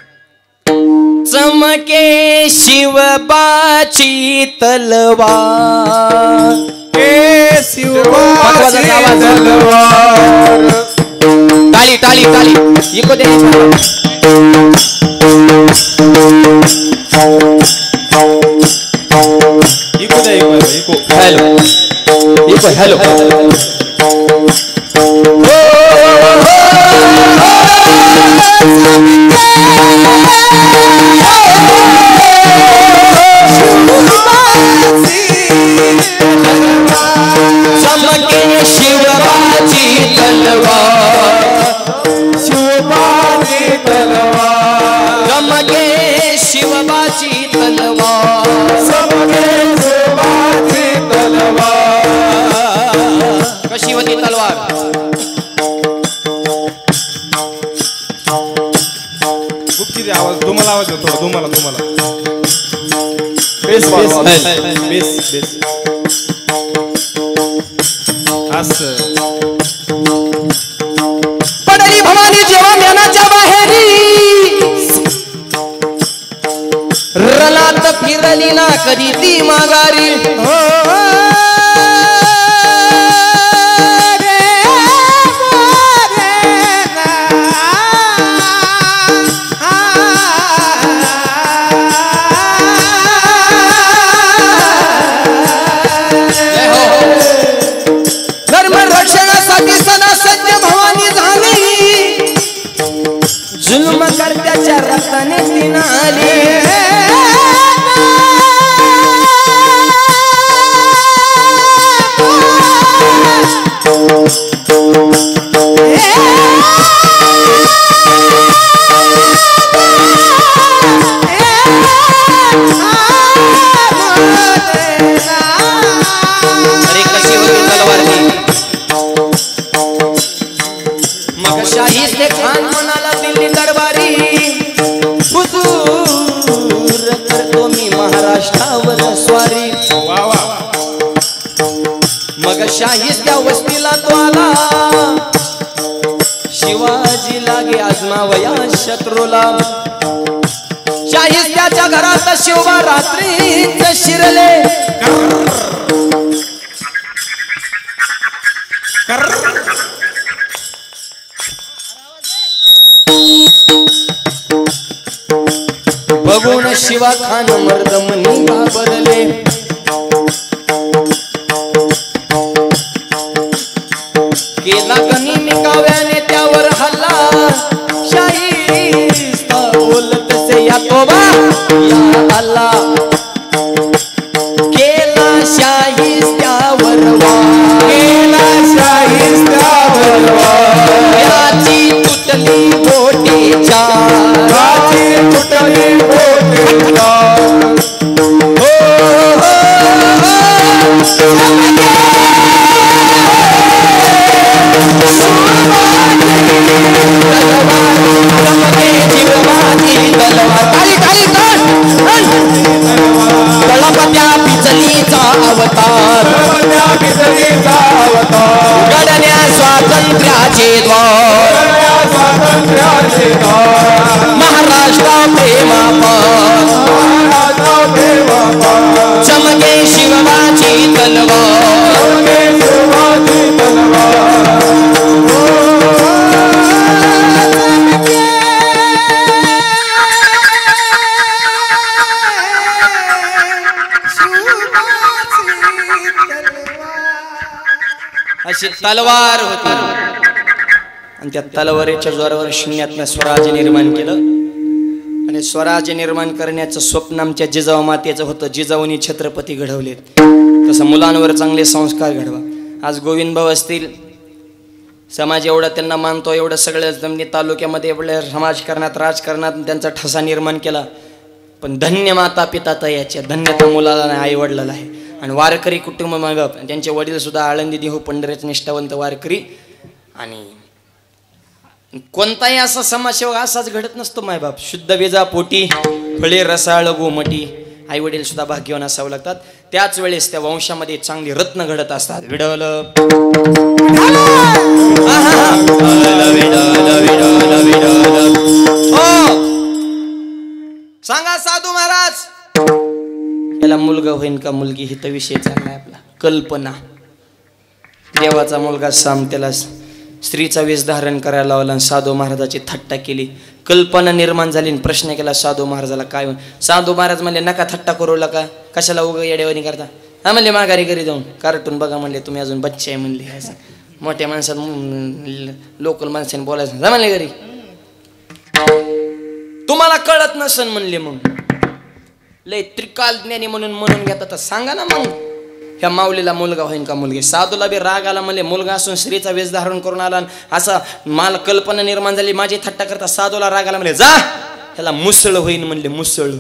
Speaker 2: चमके शिवबाची तलवार
Speaker 3: शिवबाची तलवार.
Speaker 2: टाळी टाळी टाळी इको दे.
Speaker 3: इको दे इको.
Speaker 2: Hello echo hello. चमके शिवबाची तलवार.
Speaker 3: शिवबाची तलवार.
Speaker 2: चमके शिवबाची तलवार.
Speaker 3: चमके शिवबाची तलवार.
Speaker 2: कशी होती तलवार?
Speaker 3: किती आवाज तुम्हाला आवाज येतो तुम्हाला बेस बेस बेस बेस असं.
Speaker 2: पडली भवानी जेव्हा ज्ञानाच्या बाहेरी रणात फिरली ना कधी ती माघारी. जुल्म करत्याच्या रक्ताने ती नाली. अरे कशी होती तलवार ती? मग शाहीस्ते खान म्हणाला दिल्ली दरबारी हुजूर करतो मी महाराष्ट्रावर स्वारी.
Speaker 3: वा वा.
Speaker 2: मग शाहीस्त्या वस्तीला तो आला शिवाजी लागे आजमावया शत्रूला. शाहीस्त्याच्या घरात शिवबा रात्रीच शिरले. बघून शिवा खान मर्दमनी घाबरले केला गनिमी काव्याने त्यावर हल्ला शाहिस्ता बोलत से या तोबा या अल्लाह केला शाहिस्त्यावर वार केला शाहिस्त्यावर वार याची तुटली बोटे चार याची तुटली बोटे चार तळपत्या पिचलीचा अवतार गडण्या स्वातंत्र्याचे द्वार महाराष्ट्र प्रेमापार चमके शिवबाची तलवार अशी तलवार होती आणि त्या तलवारीच्या जोरावर शून्यातनं स्वराज्य निर्माण केलं आणि स्वराज्य निर्माण करण्याचं स्वप्न आमच्या जिजाऊ मातेचं होतं. जिजाऊनी छत्रपती घडवलेत तसं मुलांवर चांगले संस्कार घडवा. आज गोविंद भाऊ असतील समाज एवढा त्यांना मानतो एवढं सगळ्या जमनी तालुक्यामध्ये एवढ्या समाजकारणात राजकारणात त्यांचा ठसा निर्माण केला. पण धन्य माता पिता तयाच्या धन्यता मुलाला आई वडिलाला आहे. आणि वारकरी कुटुंब मागप त्यांचे वडील सुद्धा आळंदी देहू पंढरीचे निष्ठावंत वारकरी. आणि कोणताही असा समाजसेवक असाच घडत नसतो. मायबाप शुद्ध बेजा पोटी फळे रसाळ गोमटी आई वडील सुद्धा भाग्यवान असावं लागतात. त्याच वेळेस त्या वंशामध्ये चांगली रत्न घडत असतात. विडल सांगा साधू महाराज याला मुलगा होईन का मुलगी ही तर विषय चाललाय आपला. कल्पना देवाचा मुलगा साम त्याला स्त्रीचा वेश धारण करायला लावला आणि साधू महाराजाची थट्टा केली. कल्पना निर्माण झाली आणि प्रश्न केला साधू महाराजाला काय. साधू महाराज म्हणले नका थट्टा करू का कशाला उगा येडेवानी करता. हा म्हणले माघारी घरी जाऊन कार्टून बघा म्हणले तुम्ही अजून बच्चे आहे म्हणले. असं मोठ्या माणसात लोकल माणसाने बोलायचं जा म्हणले घरी. तुम्हाला कळत नसन म्हणले मग लय त्रिकाल ज्ञानी म्हणून घेतात तर सांगा ना मग ह्या माऊलीला मुलगा होईन का मुलगी. साधूला बी राग आला म्हणले मुलगा असून स्त्रीचा वेश धारण करून आला असं मला कल्पना निर्माण झाली माझी थट्टा करता. साधूला राग आला म्हणले जा ह्याला मुसळ होईन म्हणले. मुसळ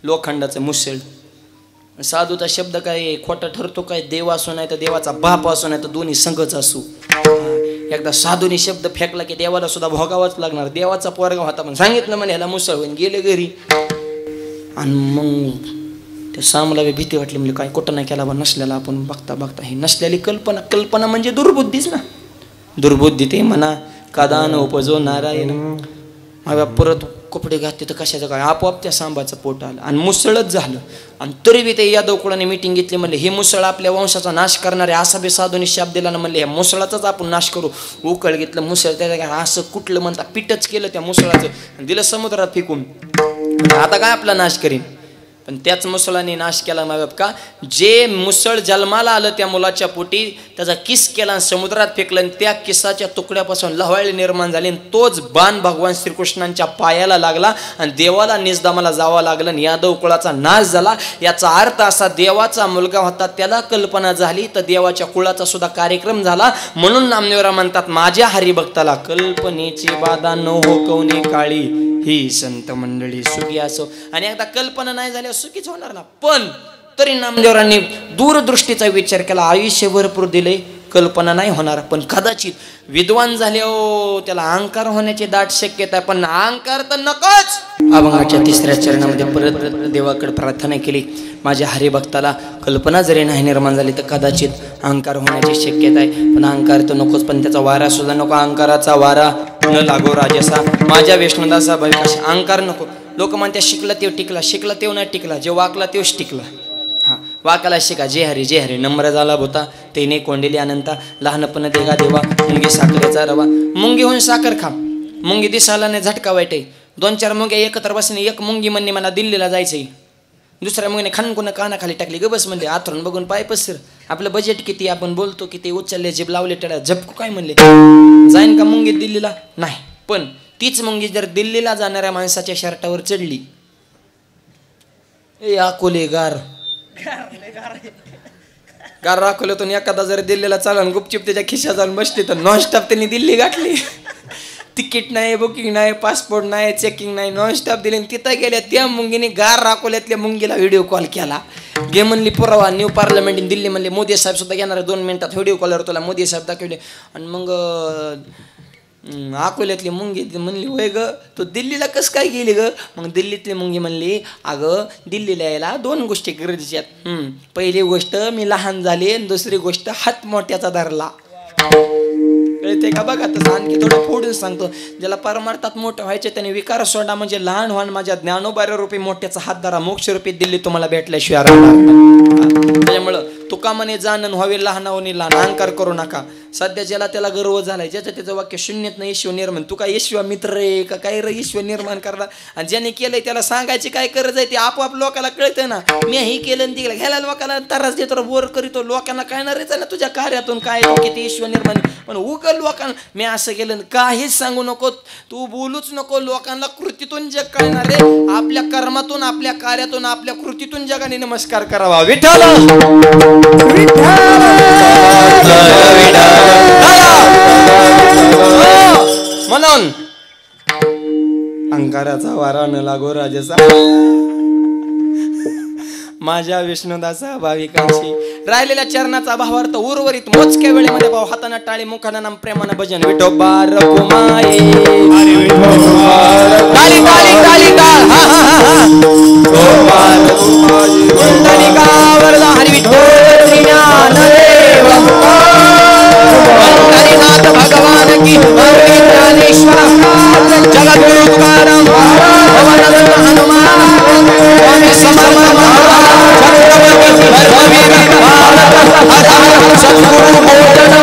Speaker 2: लोखंडाचं मुसळ. साधूचा शब्द काय खोटा ठरतो काय. देव असो नाही तर देवाचा बाप असो नाही तर दोन्ही संघच असू. एकदा साधूने शब्द फेकला की देवाला सुद्धा भोगावाच लागणार. देवाचा पोरगा होता पण सांगितलं म्हणे ह्याला मुसळ होईन. गेले घरी आणि मग त्या सामला भीती वाटली म्हणजे काय कुठं नाही केला बा नसल्याला आपण बघता बघता ही नसलेली कल्पना म्हणजे दुर्बुद्धीच ना. दुर्बुद्धी ते म्हणा कादान उपजो नारायण. माझ्या परत कपडे घातले तर कशाचं काय आपोआप त्या सांबाचं पोट आलं आणि मुसळच झालं. आणि तरी बी ते यादव कुळाने मिटिंग घेतली म्हणले हे मुसळ आपल्या वंशाचा नाश करणारे असा बी साधूने शाप दिला ना म्हणले ह्या मुसळाचाच आपण नाश करू. उकळ घेतलं मुसळ त्याच्या असं कुठलं म्हणता पिटच केलं त्या मुसळाचं दिलं समुद्रात फेकून. आता काय आपला नाश करीन. पण त्याच मुसळाने नाश केला मायबाप का जे मुसळ जन्माला आलं त्या मुलाच्या पोटी त्याचा किस केला आणि समुद्रात फेकलं आणि त्या किसाच्या तुकड्यापासून लहवाळी निर्माण झाली आणि तोच बाण भगवान श्रीकृष्णांच्या पायाला लागला आणि देवाला निजदामाला जावं लागलं आणि यादव कुळाचा नाश झाला. याचा अर्थ असा देवाचा मुलगा होता त्याला कल्पना झाली तर देवाच्या कुळाचा सुद्धा कार्यक्रम झाला. म्हणून नामदेवराव म्हणतात माझ्या हरिभक्ताला कल्पनेची बाधा न हो कवने काळी ही संत मंडळी सुखी असो. आणि एकदा कल्पना नाही झाली सुखीच होणार ना. पण तरी नामदेवरांनी दूरदृष्टीचा विचार केला. आयुष्य भरपूर दिले कल्पना नाही होणार पण कदाचित विद्वान झाले हो त्याला अहंकार होण्याची दाट शक्यता आहे. पण अहंकार तर नकोच. अभंगाच्या 3ऱ्या चरणामध्ये परत देवाकडे प्रार्थना केली माझ्या हरिभक्ताला कल्पना जरी नाही निर्माण झाली तर कदाचित अहंकार होण्याची शक्यता आहे. पण अहंकार तर नकोच पण त्याचा वारा सुद्धा नको. अहंकाराचा वारा न लागो राजसा माझ्या विष्णुदासा भविकाश. अहंकार नको. लोक म्हणतात शिकला तेव टिकला. शिकला तेव नाही टिकला. जे वाकला तेवच टिकला. हा वाकाला शिका जे हरी नम्र झाला होता तेने कोंडेली अनंता लहानपण देगा देवा मुंगी साखरेचा रवा. मुंगी होऊन साखर खा. मुंगी दिसायला नाही झटका वाईट आहे. 2-4 मुंग्या एकत्र बसणे. एक मुंगी म्हणणे मला दिल्लीला जायचंय. दुसऱ्या मुंगीने खानकुन कानाखाली टाकली. ग बस म्हणले. आथरून बघून पाय पसर. आपलं बजेट किती, आपण बोलतो किती, उचलले जीभ लावले टळ्या झपकू काय म्हणले. जाईन का मुंगी दिल्लीला? नाही. पण तीच मुंगी जर दिल्लीला जाणाऱ्या माणसाच्या शर्टावर चढली, ए अकोले गार गार अकोल्यातून एखादा जर दिल्लीला चालून गुपचूप त्याच्या खिशात जाऊन बसली तर नॉनस्टॉप त्यांनी दिल्ली गाठली. तिकीट नाही, बुकिंग नाही, पासपोर्ट नाही, चेकिंग नाही, नॉनस्टॉप दिले. तिथं गेल्या त्या मुंगीने गार अकोल्यातल्या मुंगीला व्हिडिओ कॉल केला. गे म्हणली पुरावा न्यू पार्लमेंट इन दिल्ली म्हणले. मोदी साहेब सुद्धा येणार 2 मिनिटात. व्हिडिओ कॉलवर तुला मोदी साहेब दाखवले. आणि मग अकोल्यातली मुंगी म्हणली होय ग तू दिल्लीला कसं काय गेली ग? मग दिल्लीतली मुंगी म्हणली अगं दिल्लीला यायला 2 गोष्टी गरजेच्या आहेत. पहिली गोष्ट मी लहान झाले आणि दुसरी गोष्ट हात मोठ्याचा धरला. कळते का? बघा तसं आणखी थोडं फोडून सांगतो. ज्याला परमार्थात मोठं व्हायचे त्याने विकार सोडा. म्हणजे लहान व्हान माझ्या ज्ञानोबाऱ्या रूपी मोठ्याचा हात धरा. मोक्ष रूपी दिल्ली तुम्हाला भेटल्याशिवाय राहणार. त्याच्यामुळं तुका म्हणे जाणून व्हावे लहानावणी लहान. अहंकार करू नका. सध्या ज्याला त्याला गर्व झालाय, ज्याचं त्याचं वाक्य शून्यात नाही ईश्वर निर्माण. तू काय ईश्वर मित्र आहे का काय रे ईश्वर निर्माण करणार? आणि ज्याने केलंय त्याला सांगायची काय गरज आहे? ते आपोआप लोकांना कळतं ना. मी हे केलं तिला घ्यायला लोकांना त्रास देतो, बोर करीतो. लोकांना काय ना ना तुझ्या कार्यातून काय किती ईश्वर निर्माण. पण उगल लोकांना मी असं केलं काहीच सांगू नको, तू बोलूच नको. लोकांना कृतीतून जग कळणार आहे. आपल्या कर्मातून, आपल्या कार्यातून, आपल्या कृतीतून जगाने नमस्कार करावा. विठ्ठल म्हणून अंगाराचा वारा न लागो राजसा. माझ्या विष्णुदासा भाविकांशी राहिलेल्या चरणाचा भावार्थ उर्वरित मोजक्या वेळेमध्ये भाव हाताना टाळी मुखाना नाम प्रेमानं भजन. विठोबा रघुमाये टाळी टाळी टाळी टाळ हा हा हा कुंडलिका वरदा हरी विठ्ठल श्री ज्ञानदेव हरिनाथ भगवान की हरी ज्ञानेश्वर जगद्गुरु तुकाराम भवानंद हनुमान स्वामी समर्थ महाराज छत्रपती भारत सद्गुरु बोधन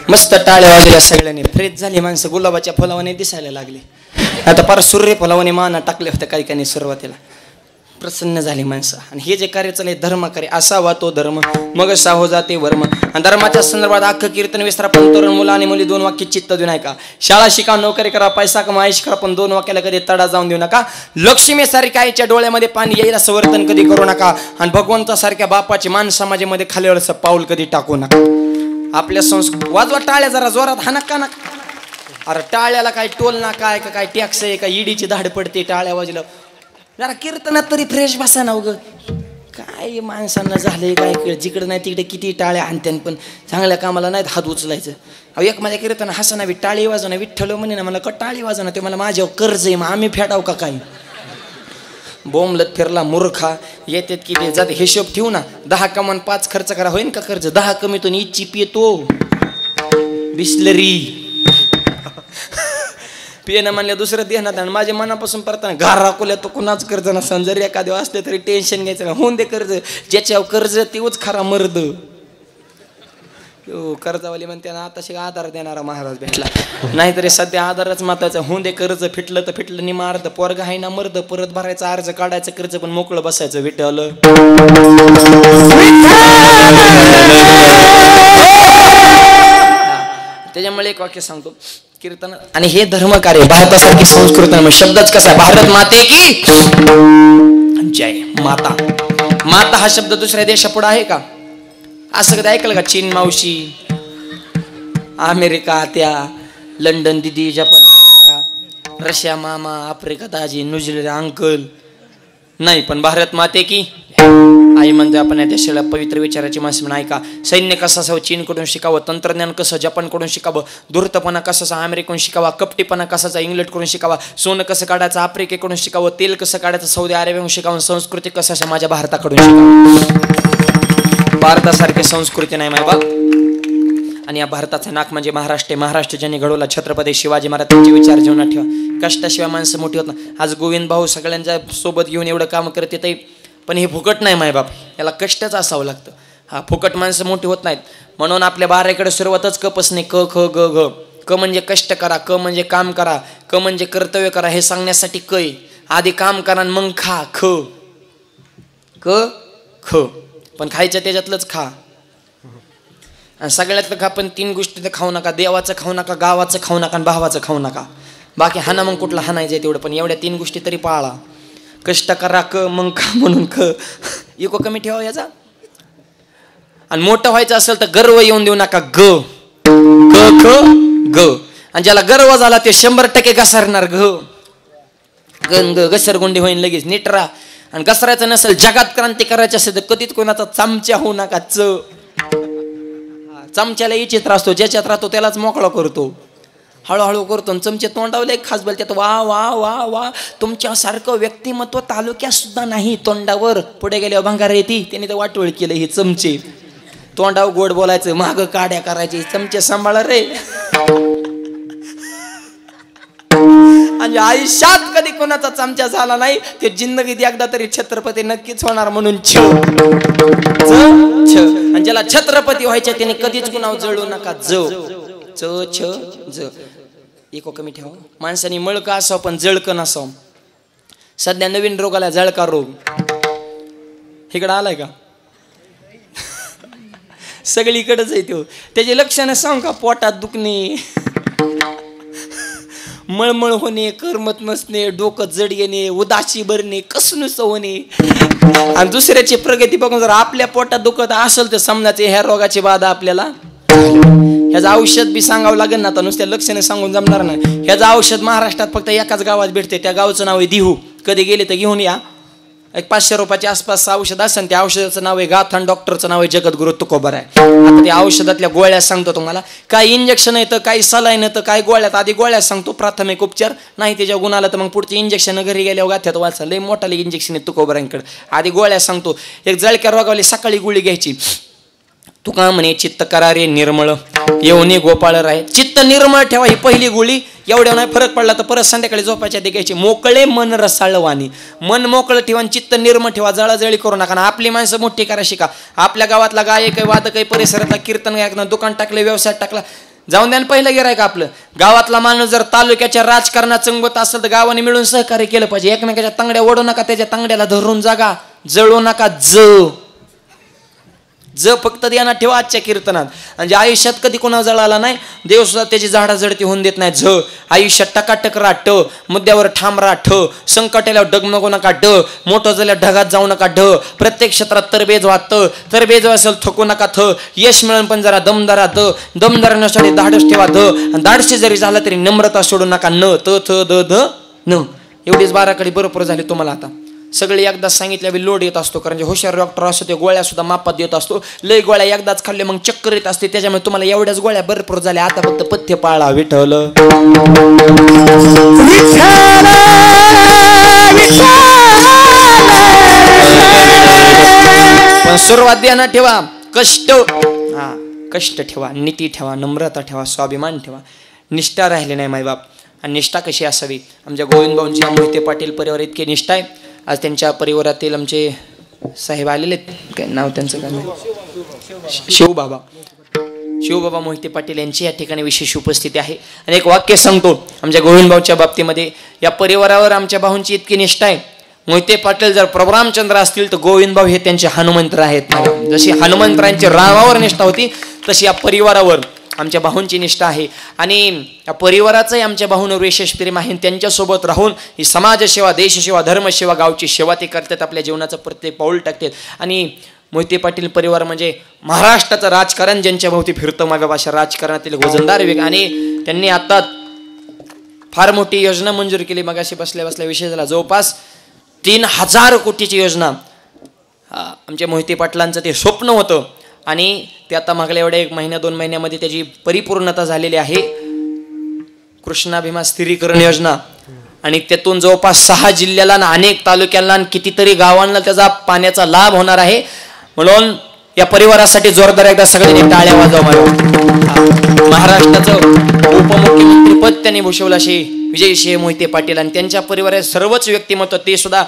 Speaker 2: मस्त टाळ्या वाजल्या सगळ्यांनी. फ्रेश झाली माणसं. गुलाबाच्या फुलावाने दिसायला लागले. आता फार सूर्य फुलावाने माना टाकले होते काही काही सुरुवातीला. प्रसन्न झाली माणसं. आणि हे जे कार्य चालले धर्म कार्य असावा तो धर्म मग साहो जाते वर्म. आणि धर्माच्या संदर्भात अख्खं कीर्तन विस्तार पण तरुण मुलं आणि मुली 2 वाक्य चित्त देऊ नका. शाळा शिका, नोकरी करा, पैसा कमा, आयुष करा, पण 2 वाक्याला कधी तडा जाऊन देऊ नका. लक्ष्मीसारख्या आईच्या डोळ्यामध्ये पाणी येईल असं वर्तन कधी करू नका. आणि भगवंतासारख्या बापाचे मान समाजामध्ये खालीवर असं पाऊल कधी टाकू नका. आपल्या वाजवा टाळ्या जरा जोरात हा नका ना. अरे टाळ्याला काय टोल ना काय का काय टॅक्स आहे का ईडीची धाड पडते टाळ्या वाजलं. जरा कीर्तनात तरी फ्रेश बसा ना. उगं काय माणसांना झालंय काय जिकडे नाही तिकडे किती टाळ्या आणत्यान पण चांगल्या कामाला नाहीत हात उचलायचं. अहो एक माझ्या कीर्तन हसनावी टाळी वाजवणं विठ्ठल म्हणे ना मला का टाळी वाजवणं ते मला माझ्यावर कर्ज आहे मग आम्ही फेडाव का काय. बोंबलत फिरला मूर्खा. येतात की ते जात हिशोब ठेवू ना. 10 कमान 5 खर्च करा होईन का कर्ज. 10 कमीतून इच्छी पितो बिस्लरी पिणं म्हणल्या दुसरं देणार आणि माझ्या मनापासून परताना घार राखोल्या तो कुणाच कर्ज नसतं जर एखाद्या असले तरी टेन्शन घ्यायचं नाही होऊन दे कर्ज ज्याच्यावर कर्ज तेवच खरा मर्द कर्जावाली म्हणते ना आता आधार देणारा महाराज भेटला नाहीतरी सध्या आधारच महत्वाचा होऊन दे कर्ज फिटलं तर फिटलं नि मारद पोरग आहे ना मर्द परत भरायचा अर्ज काढायचं कर्ज पण मोकळं बसायचं विठ्ठल त्याच्यामुळे एक वाक्य सांगतो कीर्तन आणि हे धर्म कार्य भारतासारखी संस्कृती शब्दच कसा भारत माते की जय माता माता हा शब्द दुसऱ्या देशापुढे आहे का असं कधी ऐकलं का चीन मावशी अमेरिका त्या लंडन दिदी जपान रशिया मामा आफ्रिका दाजी न्यूझीलंड अंकल नाही पण भारत माते की आई म्हणते आपण या देशाला पवित्र विचाराची माणसं म्हणून ऐका सैन्य कसं असावं चीनकडून शिकावं तंत्रज्ञान कसं जपानकडून शिकावं धूर्तपणा कसाचा अमेरिकेकडून शिकावा कपटीपणा कसाचा इंग्लंडकडून शिकावा सोनं कसं काढायचं आफ्रिकेकडून शिकावं तेल कसं काढायचं सौदी अरेबियाकडून शिकावं संस्कृती कसं माझ्या भारताकडून शिकावं भारतासारखी संस्कृती नाही माय बाप आणि या भारताचा नाक म्हणजे महाराष्ट्र महाराष्ट्र ज्यांनी घडवला छत्रपती शिवाजी महाराजांचे विचार जीवनात ठेवा कष्टाशिवाय माणसं मोठी होत ना आज गोविंद भाऊ सगळ्यांच्या सोबत घेऊन एवढं काम करते ते पण हे फुकट नाही मायबाप याला कष्टच असावं लागतं हा फुकट माणसं मोठी होत नाहीत म्हणून आपल्या बाराकडे सुरुवातच कपच नाही क ख ग घ क म्हणजे कष्ट करा क म्हणजे काम करा क म्हणजे कर्तव्य करा हे सांगण्यासाठी कै आधी काम करा मग खा ख क ख पण खायचं त्याच्यातलंच खा आणि सगळ्यातलं खा पण 3 गोष्टी तर खाऊ नका देवाचं खाऊ नका गावाचं खाऊ नका आणि भावाचं खाऊ नका बाकी हाना मग कुठला हाणायचं आहे तेवढं पण एवढ्या 3 गोष्टी तरी पाळा कष्ट करा क मग खा म्हणून ख इको कमी ठेवा याचा आणि मोठं व्हायचं असेल तर गर्व येऊन देऊ नका ग ग ख ग आणि ज्याला गर्व झाला ते 100% घसरणार ग गण ग घसरगुंडी होईन लगेच नीट राहा आणि घसरायचं नसेल जगात क्रांती करायची असेल तर कधीच कोणाचा चमचा होऊ नका चमच्याला इच्छित असतो ज्याच्यात राहतो त्यालाच मोकळा करतो हळूहळू करतो चमचे तोंडावले खास बोल त्यात वा वा वा वा तुमच्यासारखं व्यक्तिमत्व तालुक्यात सुद्धा नाही तोंडावर पुढे गेल्यावर भंगार येते त्याने तर वाटोळ केलं हे चमचे तोंडावर गोड बोलायचं माग काड्या करायचे चमचे सांभाळा रे आणि आयुष्यात कधी कोणाचा चमचा झाला नाही ते जिंदगीत एकदा तरी छत्रपती नक्कीच होणार म्हणून छ आणि ज्याला छत्रपती व्हायचे त्याने कधीच कुणावर जळू नका च छ ज इको कमी ठेवा माणसाने मळका असावं पण जळकं नसावं सध्या नवीन रोगाला जळका रोग इकडं आलाय का सगळीकडेच आहे तो त्याचे लक्षणं सांग का पोटात दुखणे मळमळ होणे करमत नसणे डोकं जड येणे उदासी भरणे कसनुस होणे आणि दुसऱ्याची प्रगती बघून जर आपल्या पोटात दुखत असेल तर समजायचे ह्या रोगाची बाधा आपल्याला ह्याचं औषध बी सांगावं लागेल ना आता नुसत्या लक्षणे सांगून जमणार नाही ह्याचं औषध महाराष्ट्रात फक्त एकाच गावात भेटते त्या गावचं नाव आहे दिहू कधी गेले तर घेऊन या एक 500 रुपयाच्या आसपास औषध असेल त्या औषधाचं नाव आहे गाथान डॉक्टरचं नाव आहे जगद्गुरु तुकोबर आहे आता त्या औषधातल्या गोळ्या सांगतो तुम्हाला काही इंजेक्शन येतं काही सलाईन येतं काही गोळ्यात आधी गोळ्या सांगतो प्राथमिक उपचार नाही त्याच्या गुणाला तर मग पुढचे इंजेक्शन घरी गेल्यावर गाथ्यात वाचा लय मोठाले इंजेक्शन आहे तुकोबरांकडे आधी गोळ्या सांगतो एक जळक्या रोगावली सकाळी गोळी घ्यायची तुका म्हणे चित्त करा रे निर्मळ येऊन गोपाळ राय चित्त निर्मळ ठेवा ही पहिली गोळी एवढ्या नाही फरक पडला तर परत संध्याकाळी झोपायच्या आधी घ्यायची मोकळे मन रसाळवाणी मन मोकळं ठेवा चित्त निर्मळ ठेवा जळाजळी करू नका आपली माणसं मोठी करा शिका आपल्या गावातला गायक आहे वादक आहे परिसरातला कीर्तन गायक दुकान टाकलं व्यवसाय टाकला जाऊन द्या पहिलं गिरायक आपलं गावातला माणूस जर तालुक्याच्या राजकारणात चंगवत असेल तर गावाने मिळून सहकार्य केलं पाहिजे एकमेकाच्या तांगड्या ओढू नका त्याच्या तांगड्याला धरून जागा जळू नका फक्त ध्यानात ठेवा आजच्या कीर्तनात आणि जे आयुष्यात कधी कोणाला जळाला नाही देव सुद्धा त्याची झाडाझडती होऊन देत नाही आयुष्यात टकाटक राहा ट मुद्द्यावर ठाम राहा ठ संकट आल्यावर डगमगू नका मोठं झाल्यावर ढगात जाऊ नका प्रत्येक क्षेत्रात तरबेज व्हा तरबेज असेल थकू नका यश मिळून पण जरा दमदारा दमदारासाठी धाडस ठेवा आणि धाडशी जरी झाला तरी नम्रता सोडू नका न न एवढीच 12 कडे बरोबर झाली तुम्हाला आता सगळे एकदाच सांगितल्या लोड येत असतो कारण जे हुशार डॉक्टर असतो ते गोळ्या सुद्धा मापात देत असतो लय गोळ्या एकदाच खाल्ले मग चक्कर येत असते त्याच्यामुळे तुम्हाला एवढ्याच गोळ्या भरपूर झाल्या आता फक्त पथ्य पाळा विठ्ठल पण सुरुवात ध्यानात ठेवा कष्ट ठेवा नीती ठेवा नम्रता ठेवा स्वाभिमान ठेवा निष्ठा राहिले नाही मायबाप
Speaker 1: आणि निष्ठा कशी असावी. आमच्या गोविंद भाऊंची मोहिते पाटील परिवार इतके निष्ठा आहे. आज त्यांच्या परिवारातील आमचे साहेब आलेले आहेत, काय नाव त्यांचं काय शिवबाबा मोहिते पाटील यांची या ठिकाणी विशेष उपस्थिती आहे. आणि एक वाक्य सांगतो आमच्या गोविंद भाऊच्या बाबतीमध्ये, या परिवारावर आमच्या भाऊंची इतकी निष्ठा आहे. मोहिते पाटील जर प्रभू रामचंद्र असतील तर गोविंद भाऊ हे त्यांचे हनुमंत आहेत. जशी हनुमंतरायांची रामावर निष्ठा होती तशी या परिवारावर आमच्या भाऊंची निष्ठा आहे. आणि या परिवाराचंही आमच्या भाऊंवर विशेष प्रेम आहे. त्यांच्यासोबत राहून ही समाजसेवा, देशसेवा, धर्मसेवा, गावची सेवा ते करतात, आपल्या जीवनाचं प्रत्येक पाऊल टाकतात. आणि मोहिते पाटील परिवार म्हणजे महाराष्ट्राचं राजकारण ज्यांच्या भोवती फिरतं माझ्या भाषा राजकारणातील वजनदार वेग. आणि त्यांनी आता फार मोठी योजना मंजूर केली. मगाशी बसल्या बसल्या विषय झाला, जवळपास 3000 कोटीची योजना आमच्या मोहिते पाटलांचं ते स्वप्न होतं. आणि ते आता मागल्या एवढ्या 1 महिन्या 2 महिन्यामध्ये त्याची परिपूर्णता झालेली आहे. कृष्णा भीमा स्थिरीकरण योजना, आणि त्यातून जवळपास 6 जिल्ह्याला आणि अनेक तालुक्यांना आणि कितीतरी गावांना त्याचा पाण्याचा लाभ होणार आहे. म्हणून या परिवारासाठी जोरदार एकदा सगळ्यांनी टाळ्या वाजवा. महाराष्ट्राचं उपमुख्यमंत्री पद त्यांनी भूषवलं असे विजयसिंह मोहिते पाटील. आणि त्यांच्या परिवारात सर्वच व्यक्तिमत्व ते सुद्धा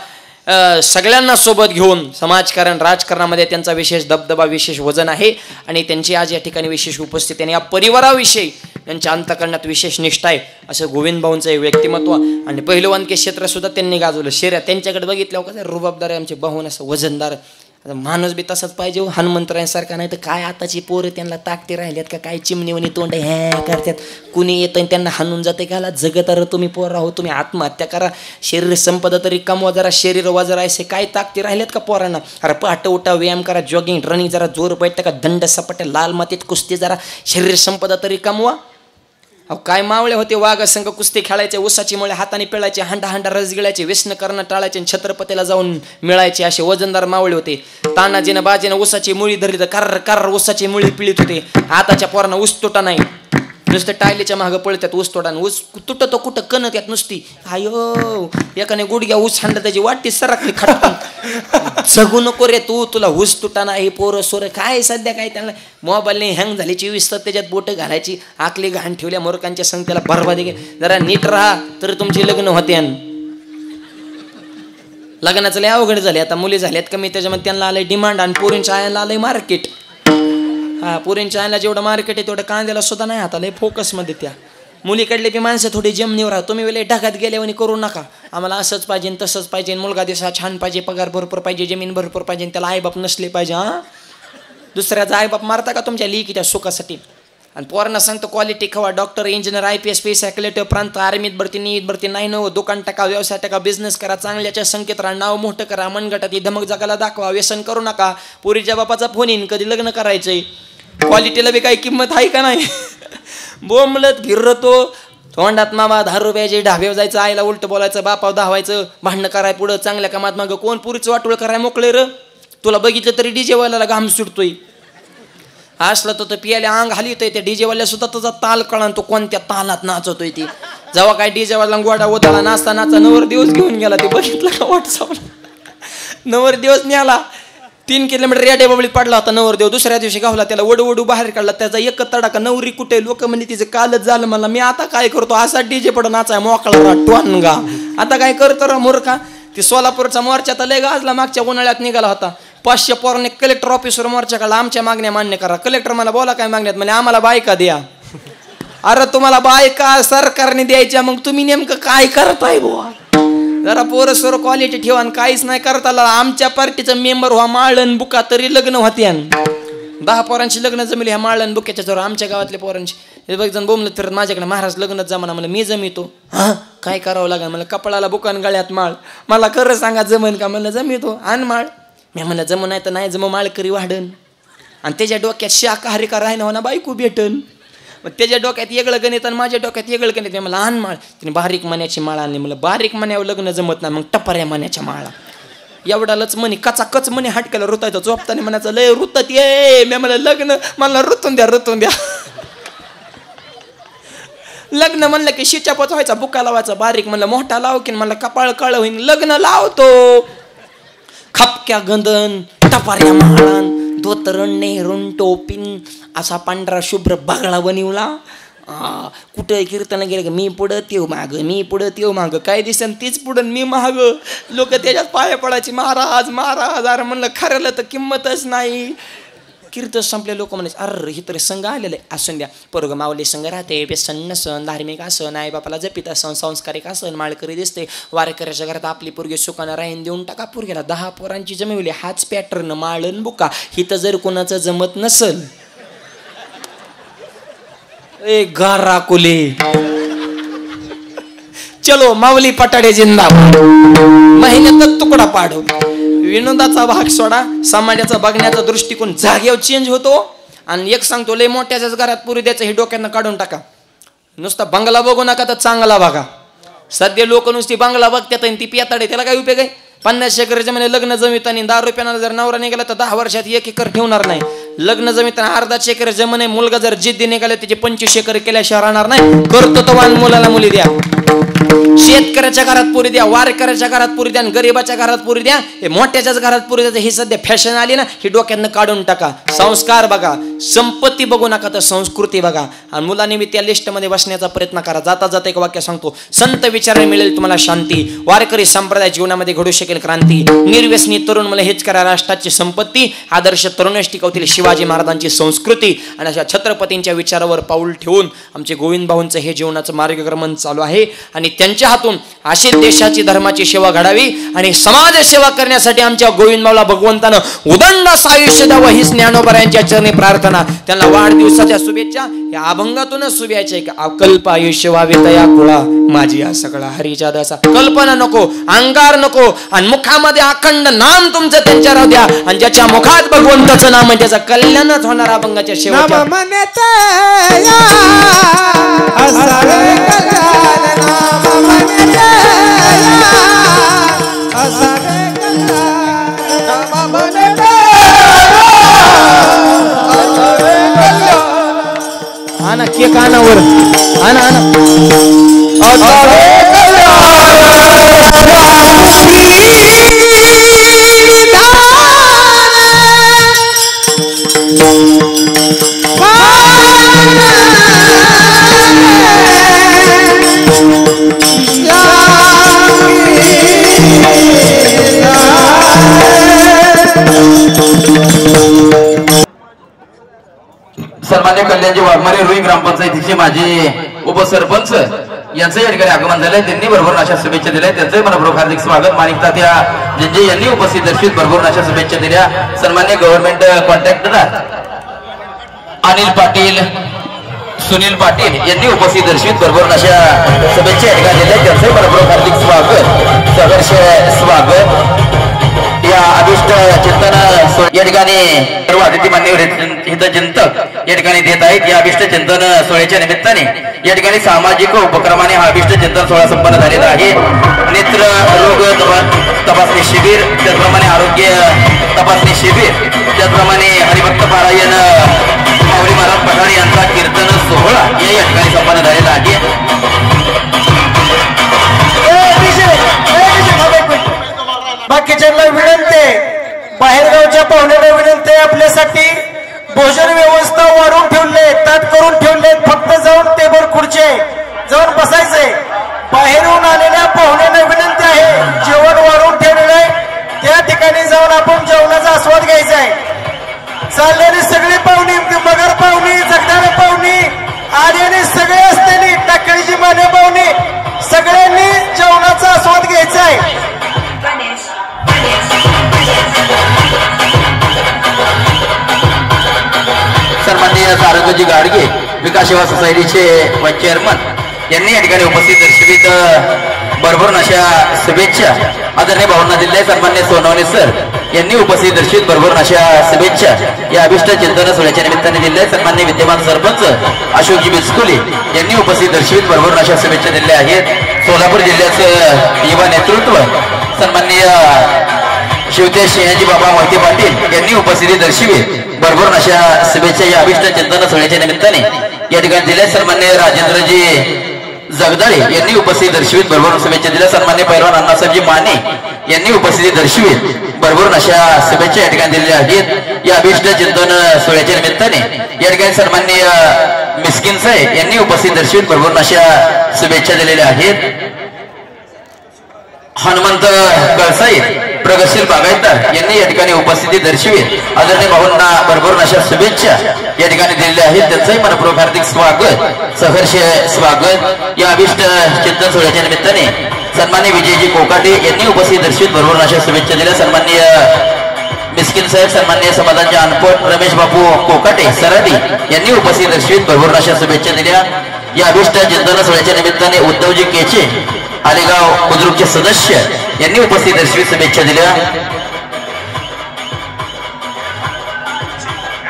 Speaker 1: सगळ्यांना सोबत घेऊन समाजकारण राजकारणामध्ये त्यांचा विशेष दबदबा, विशेष वजन आहे. आणि त्यांची आज या ठिकाणी विशेष उपस्थिती आणि या परिवाराविषयी त्यांच्या अंतःकरणात विशेष निष्ठा आहे असं गोविंद भाऊंचं एक व्यक्तिमत्व. आणि पहिलवान के क्षेत्र सुद्धा त्यांनी गाजवलं. शेऱ्या त्यांच्याकडे बघितल्यावर कसं रुबाबदार आहे आमचे भाऊन, असं वजनदार माणूस बी तसंच पाहिजे हनुमंतरायांसारखा. नाही तर काय आताची पोरं त्यांना ताकते राहिल्यात का काय चिमणीवणी तोंड हे करतात. कुणी येतं त्यांना हाणून जाते का जगत अरे तुम्ही पोर राहो, तुम्ही आत्महत्या करा, शरीर संपदा तरी कमवा, जरा शरीर वजर आहे काय ताकते राहिल्यात का पोरांना. अरे पहाटे उठा, व्यायाम करा, जॉगिंग रनिंग, जरा जोर बैठता का दंड सपाट्या लाल मातीत कुस्ती, जरा शरीर संपदा तरी कमवा. अहो काय मावळे होते, वाघ संघ कुस्ती खेळायचे, उसाची मुळे हाताने पिळायचे, हांडा हांडा रस गिळायचे, व्यसन करणं टाळायचे, छत्रपतीला जाऊन मिळायचे, असे वजनदार मावळे होते. तानाजीनं बाजीनं उसाची मुळी धरली तर कर्र कर्र उसाची मुळी पिळीत होते. आताच्या पोरांना ऊस तुटा नाही, नुसतं टायलीच्या मागं पळतात. ऊस तोडा ऊस तुटतो कुठं कण त्यात नुसती. आयो एकाने गुडघ्या ऊस हांडा त्याची वाटती सरकली खटकन. जगू नको रे तू, तुला ऊस तुटा नाही. पोरं सोरं काय सध्या काय त्यांना मोबाईलने हँग झाली 24 तास त्याच्यात बोटं घालायची, आकली घाण ठेवल्या मोरकांच्या संग त्याला बरबादी. जरा नीट राहा तर तुमची लग्न होते. लग्नाचं लय अवघड झाले आता, मुली झाल्यात कमी त्याच्यामध्ये त्यांना आलंय डिमांड आणि पोरींच्या आयाला आलंय मार्केट. हा पोरींच्या आयला जेवढं मार्केट आहे तेवढं कांद्याला सुद्धा नाही आता, लय फोकसमध्ये. त्या मुलीकडले बी माणसं थोडी जमनीवर राहा. तुम्ही वेळे ढगात गेल्यावर करू नका, आम्हाला असंच पाहिजे तसंच पाहिजे, मुलगा दिसा छान पाहिजे, पगार भरपूर पाहिजे, जमीन भरपूर पाहिजे, त्याला आईबाप नसले पाहिजे. हां दुसऱ्याचा आईबाप मारता का तुमच्या लेकीच्या सुखासाठी. आणि पोरांना सांगतो क्वालिटी खवा, doctor, engineer, IPS, PSI, collector, प्रांत, आर्मीत भरती, नीट भरती नाही नव, दुकान टाका, व्यवसाय टाका, बिझनेस करा, चांगल्याच्या संकेत राहा, नाव मोठं करा, मनगटात धमक जगाला दाखवा, व्यसन करू नका. पोरीच्या बापाचा फोन येईन कधी लग्न करायचंय. क्वालिटीला बी काही किंमत आहे का नाही. बोंबलत फिरतो तोंडात मावा 10 रुपयाचे, ढाब्यावर जायचं, आईला उलट बोलायचं, बापावर धावायचं, भांडणं कराय पुढं, चांगल्या कामात मागं कोण पुरीचं वाटोळ कराय मोकळे र. तुला बघितलं तरी DJ वाल्याला घाम सुटतोय. असला तर पियाला अंग हालितोय, त्या DJ वाल्या सुद्धा तुझा ताल कळा, तो कोणत्या तालात नाचवतोय ती. जेव्हा काय DJ वाला गोडा ओदाला नाचता नाचता नवर दिवस घेऊन गेला. ते बघितलं का व्हॉट्सअपला, नवर दिवस न्याला 3 किलोमीटर रेड्या बबळीत पडला होता नवरदेव. दुसऱ्या दिवशी गावला, त्याला वडू बाहेर काढला, त्याचा एक तडाका. नवरी कुठे, लोक म्हणजे तिचं कालच झालं. मला मी आता काय करतो, असा DJ पड नाचाय मोकळा टोन गा. आता काय करतो रा मूर्खा. ती सोलापूरचा मोर्चा तर लय गाजला, मागच्या उन्हाळ्यात निघाला होता. 500 पोरांनी कलेक्टर ऑफिसवर मोर्चा काढला, आमच्या मागण्या मान्य करा. कलेक्टर मला बोला काय मागण्यात, म्हणजे आम्हाला बायका द्या. अरे तुम्हाला बायका सरकारने द्यायच्या, मग तुम्ही नेमकं काय करताय बुवा. जरा पोरं सोर क्वालिटी ठेवा. काहीच नाही करता आला. आमच्या पार्टीचं मेंबर व्हा, माळण बुका तरी लग्न होते. 10 पोरांची लग्न जमली ह्या माळण बुक्याच्या जोर. आमच्या गावातल्या पोरांची हे बघ जण बोंबलत फिरत माझ्याकडे, महाराज लग्नच जमाना. मला मी जमितो. हां काय करावं लागेल मला, कपडाला बुकान गळ्यात माळ. मला खरं सांगा जमन का. म्हणलं जमितो, आण माळ. मी म्हणलं जमू नाही तर नाही जमू, माळकरी वाढन. आणि त्याच्या डोक्यात शाकाहारी का राहिना हो ना बायको भेटन. मग त्याच्या डोक्यात वेगळं गणित आणि माझ्या डोक्यात वेगळं गणित. मला लहान माळ, तिने बारीक मण्याची माळ आणली. मला बारीक मण्यावर लग्न जमत नाही, मग टपाऱ्या मण्याच्या माळा. एवढालच म्हणे कचाकच म्हणे हटक्याला रुतायचं. झोपताना म्हणायचं लय रुतत ये. मी मला लग्न, मला रुतून द्या रुतून द्या. लग्न म्हणलं की शिचापच व्हायचा, बुका लावायचा. बारीक म्हणलं मोठा लाव की, मला कपाळ काळ होईन. लग्न लावतो खपक्या गंधन, टपाऱ्या माळान, धोतरण नेहरून टोपीन, असा पांढरा शुभ्र बागळा बनवला.
Speaker 2: कुठं कीर्तन गेलं की मी पुढं तेव माग, मी पुढं तेव माग, काय दिसन तीच पुढं मी माग. लोक त्याच्यात पाया पडायची, महाराज महाराज. अरे म्हणलं खऱ्याला तर किंमतच नाही. कीर्तन संपले लोक म्हणायचे अरे हे तरी संघ आलेलं आहे. असून द्या, पोरग माऊली संघ राहते, व्यसन नसन, धार्मिक असन, आई बापाला जपित असन, संस्कारिक असन, माळकरी दिसते. वारकऱ्याच्या घरात आपली पोरगी सुखानं राहीन देऊन टाका पोरगीला. 10 पोरांची जमवली, हाच पॅटर्न माळण बुका. हिथं जर कोणाचं जमत नसल ए गारा कुले, चलो माऊली पटाडे जिंदाबाद. महिन्यात तुकडा पाडव. विनोदाचा भाग सोडा, समाजाचा बघण्याचा दृष्टिकोन जागेवर चेंज होतो. आणि एक सांगतो, लय मोठ्याच्याच घरात पुरी द्यायचं हे डोक्यानं काढून टाका. नुसता बंगला बघू नका तर चांगला बघा. सध्या लोक नुसती बंगला बघतात आणि ती पियाताडे, त्याला काय उपयोग आहे? 50 एकर जमिनी लग्न जमितानी 10 रुपयाला जर नवरा निघाला तर 10 वर्षात 1 एकर ठेवणार नाही. लग्न जमिताना 1/2 एकर जमीन आहे. मुलगा जर जिद्दी निघाला त्याचे 25 एकर केल्याशिवाय राहणार नाही. करतो तर मुलाला मुली द्या. शेतकऱ्याच्या घरात पुरी द्या, वारकऱ्याच्या घरात पुरी द्या, गरीबाच्या घरात पुरी द्या. हे मोठ्याच्याच घरात पुरी द्या. ही सध्या फॅशन आली ना, ही डोक्यातनं काढून टाका. संस्कार बघा, संपत्ती बघू नका तर संस्कृती बघा. आणि मुलांनी मी त्या लिस्टमध्ये बसण्याचा प्रयत्न करा. जाता जाता एक वाक्य सांगतो, संत विचाराने मिळेल तुम्हाला शांती. वारकरी संप्रदाय जीवनामध्ये घडू शकेल क्रांती. निर्व्यसनी तरुण मला हेच करा राष्ट्राची संपत्ती. आदर्श तरुणच टिकवतील शिवाजी महाराजांची संस्कृती. आणि अशा छत्रपतींच्या विचारावर पाऊल ठेवून आमचे गोविंद भाऊंचं हे जीवनाचं मार्गक्रमण चालू आहे. आणि त्यांच्या हातून अशी देशाची धर्माची सेवा घडावी आणि समाज सेवा करण्यासाठी आमच्या गोविंद भाऊला भगवंतानं उदंड आयुष्य द्यावं हीच ज्ञानोबा यांच्या चरणी प्रार्थना. त्यांना वाढदिवसाच्या शुभेच्छा. या अभंगातूनच शुभेच्छा आहे. अकल्प आयुष्य व्हावे तया कुळा माझी हा सगळा हरीच्या दासा. कल्पना नको, अंगार नको, आणि मुखामध्ये अखंड नाम तुमचं त्यांच्या राहू द्या. आणि ज्याच्या मुखात भगवंताचं नाम आहे त्याचं कल्याणच होणार. अभंगाच्या शेवटच्या आना केक आनावर आना आना
Speaker 4: सन्मान्य कल्याणजी वाघमारे रुई ग्रामपंचायतीचे माजी उपसरपंच यांचं या ठिकाणी आगमन झालंय. त्यांनी भरभरून अशा शुभेच्छा दिल्या. त्यांचंही मनपूर्वक हार्दिक स्वागत. माणिक तात्या जिंजे यांनी उपस्थित दर्शित भरभरून अशा शुभेच्छा दिल्या. सन्मान्य गव्हर्नमेंट कॉन्ट्रॅक्टर अनिल पाटील, सुनील पाटील यांनी उपस्थित दर्शित भरभरून अशा शुभेच्छा या ठिकाणी दिल्या. त्यांचंही मनपूर्वक हार्दिक स्वागत, सहर्ष स्वागत. या अभिष्ट चिंतन या ठिकाणी सर्व अतिथी मान्यवर हितचिंतक या ठिकाणी देत आहेत. या अभिष्ट चिंतन सोहळ्याच्या निमित्ताने या ठिकाणी सामाजिक उपक्रमाने हा अभिष्ट चिंतन सोहळा संपन्न झालेला आहे. नेत्र रोग तपासणी शिबिर, त्याचप्रमाणे आरोग्य तपासणी शिबिर, त्याचप्रमाणे हरिभक्त पारायण माऊली महाराज पठारे यांचा कीर्तन सोहळा या ठिकाणी संपन्न झालेला आहे.
Speaker 3: बाकीच्यांना विनंती, बाहेरगावच्या पाहुण्यांना विनंती, आपल्यासाठी भोजन व्यवस्था वाढवून ठेवले, ताट करून ठेवले. फक्त जाऊन टेबल खुर्ची जाऊन बसायचंय. बाहेरून आलेल्या पाहुण्यांना विनंती आहे, जेवण वाढवून ठेवलेलं आहे, त्या ठिकाणी जाऊन आपण जेवणाचा आस्वाद घ्यायचा आहे. चाललेली सगळी पाहुणी, मगर पाहुणी, जगदाळे पाहुणी, आर्याने सगळे असलेली टाकळीची माने पाहुणी, सगळ्यांनी जेवणाचा आस्वाद घ्यायचा आहे.
Speaker 4: सन्माननीय सारंगजी गाडगे विकास सेवा सोसायटीचे वाईस चेअरमन यांनी या ठिकाणी उपस्थित दर्शवित भरभरून अशा शुभेच्छा आदरणीय भावना दिल्या. सन्मान्य सोनवणे सर यांनी उपस्थित दर्शित भरभरून अशा शुभेच्छा या अभिष्ट चिंतन सोहळ्याच्या निमित्ताने दिल्या. सन्मान्य विद्यमान सरपंच अशोकजी बिस्कुले यांनी उपस्थित दर्शवित भरभरून अशा शुभेच्छा दिल्या आहेत. सोलापूर जिल्ह्याचं युवा नेतृत्व सन्माननीय शिवते सिंहजी बाबा मोहिते पाटील यांनी उपस्थिती दर्शवी भरभरून अशा शुभेच्छा या अभिष्ट चिंतन सोहळ्याच्या निमित्ताने या ठिकाणी दिल्या. सन्मान्य राजेंद्रजी जगदाळे यांनी उपस्थित दर्शवित भरभरून शुभेच्छा दिल्या. सन्मान्य पैलवान अण्णासाहेबजी माने यांनी उपस्थिती दर्शवित भरभरून अशा शुभेच्छा या ठिकाणी दिलेल्या आहेत. या अभिष्ट चिंतन सोहळ्याच्या निमित्ताने या ठिकाणी सन्माननीय मिस्किन साहेब यांनी उपस्थित दर्शवित भरभरून अशा शुभेच्छा दिलेल्या आहेत. हनुमंत कळसाई प्रगतशील बागायतदार यांनी या ठिकाणी उपस्थिती दर्शवित आदरणीय भाऊंना भरभरून अशा शुभेच्छा या ठिकाणी दिलेल्या आहेत. त्यांचंही मनपूर्वक हार्दिक स्वागत सहर्ष स्वागत. या अभिष्ट चिंतन सोहळ्याच्या निमित्ताने सन्मान्य विजयजी कोकाटे यांनी उपस्थित दर्शवित भरभरून अशा शुभेच्छा दिल्या. सन्माननीय मिस्किन साहेब सन्माननीय समाजाचे अनपट रमेश बापू कोकाटे सराडी यांनी उपस्थित दर्शवित भरभरून अशा शुभेच्छा दिल्या. या अभिष्ट चिंतन सोहळ्याच्या निमित्ताने उद्धवजी केचे आलेगाव बुद्रुकचे सदस्य यांनी उपस्थित दर्शवित शुभेच्छा दिल्या.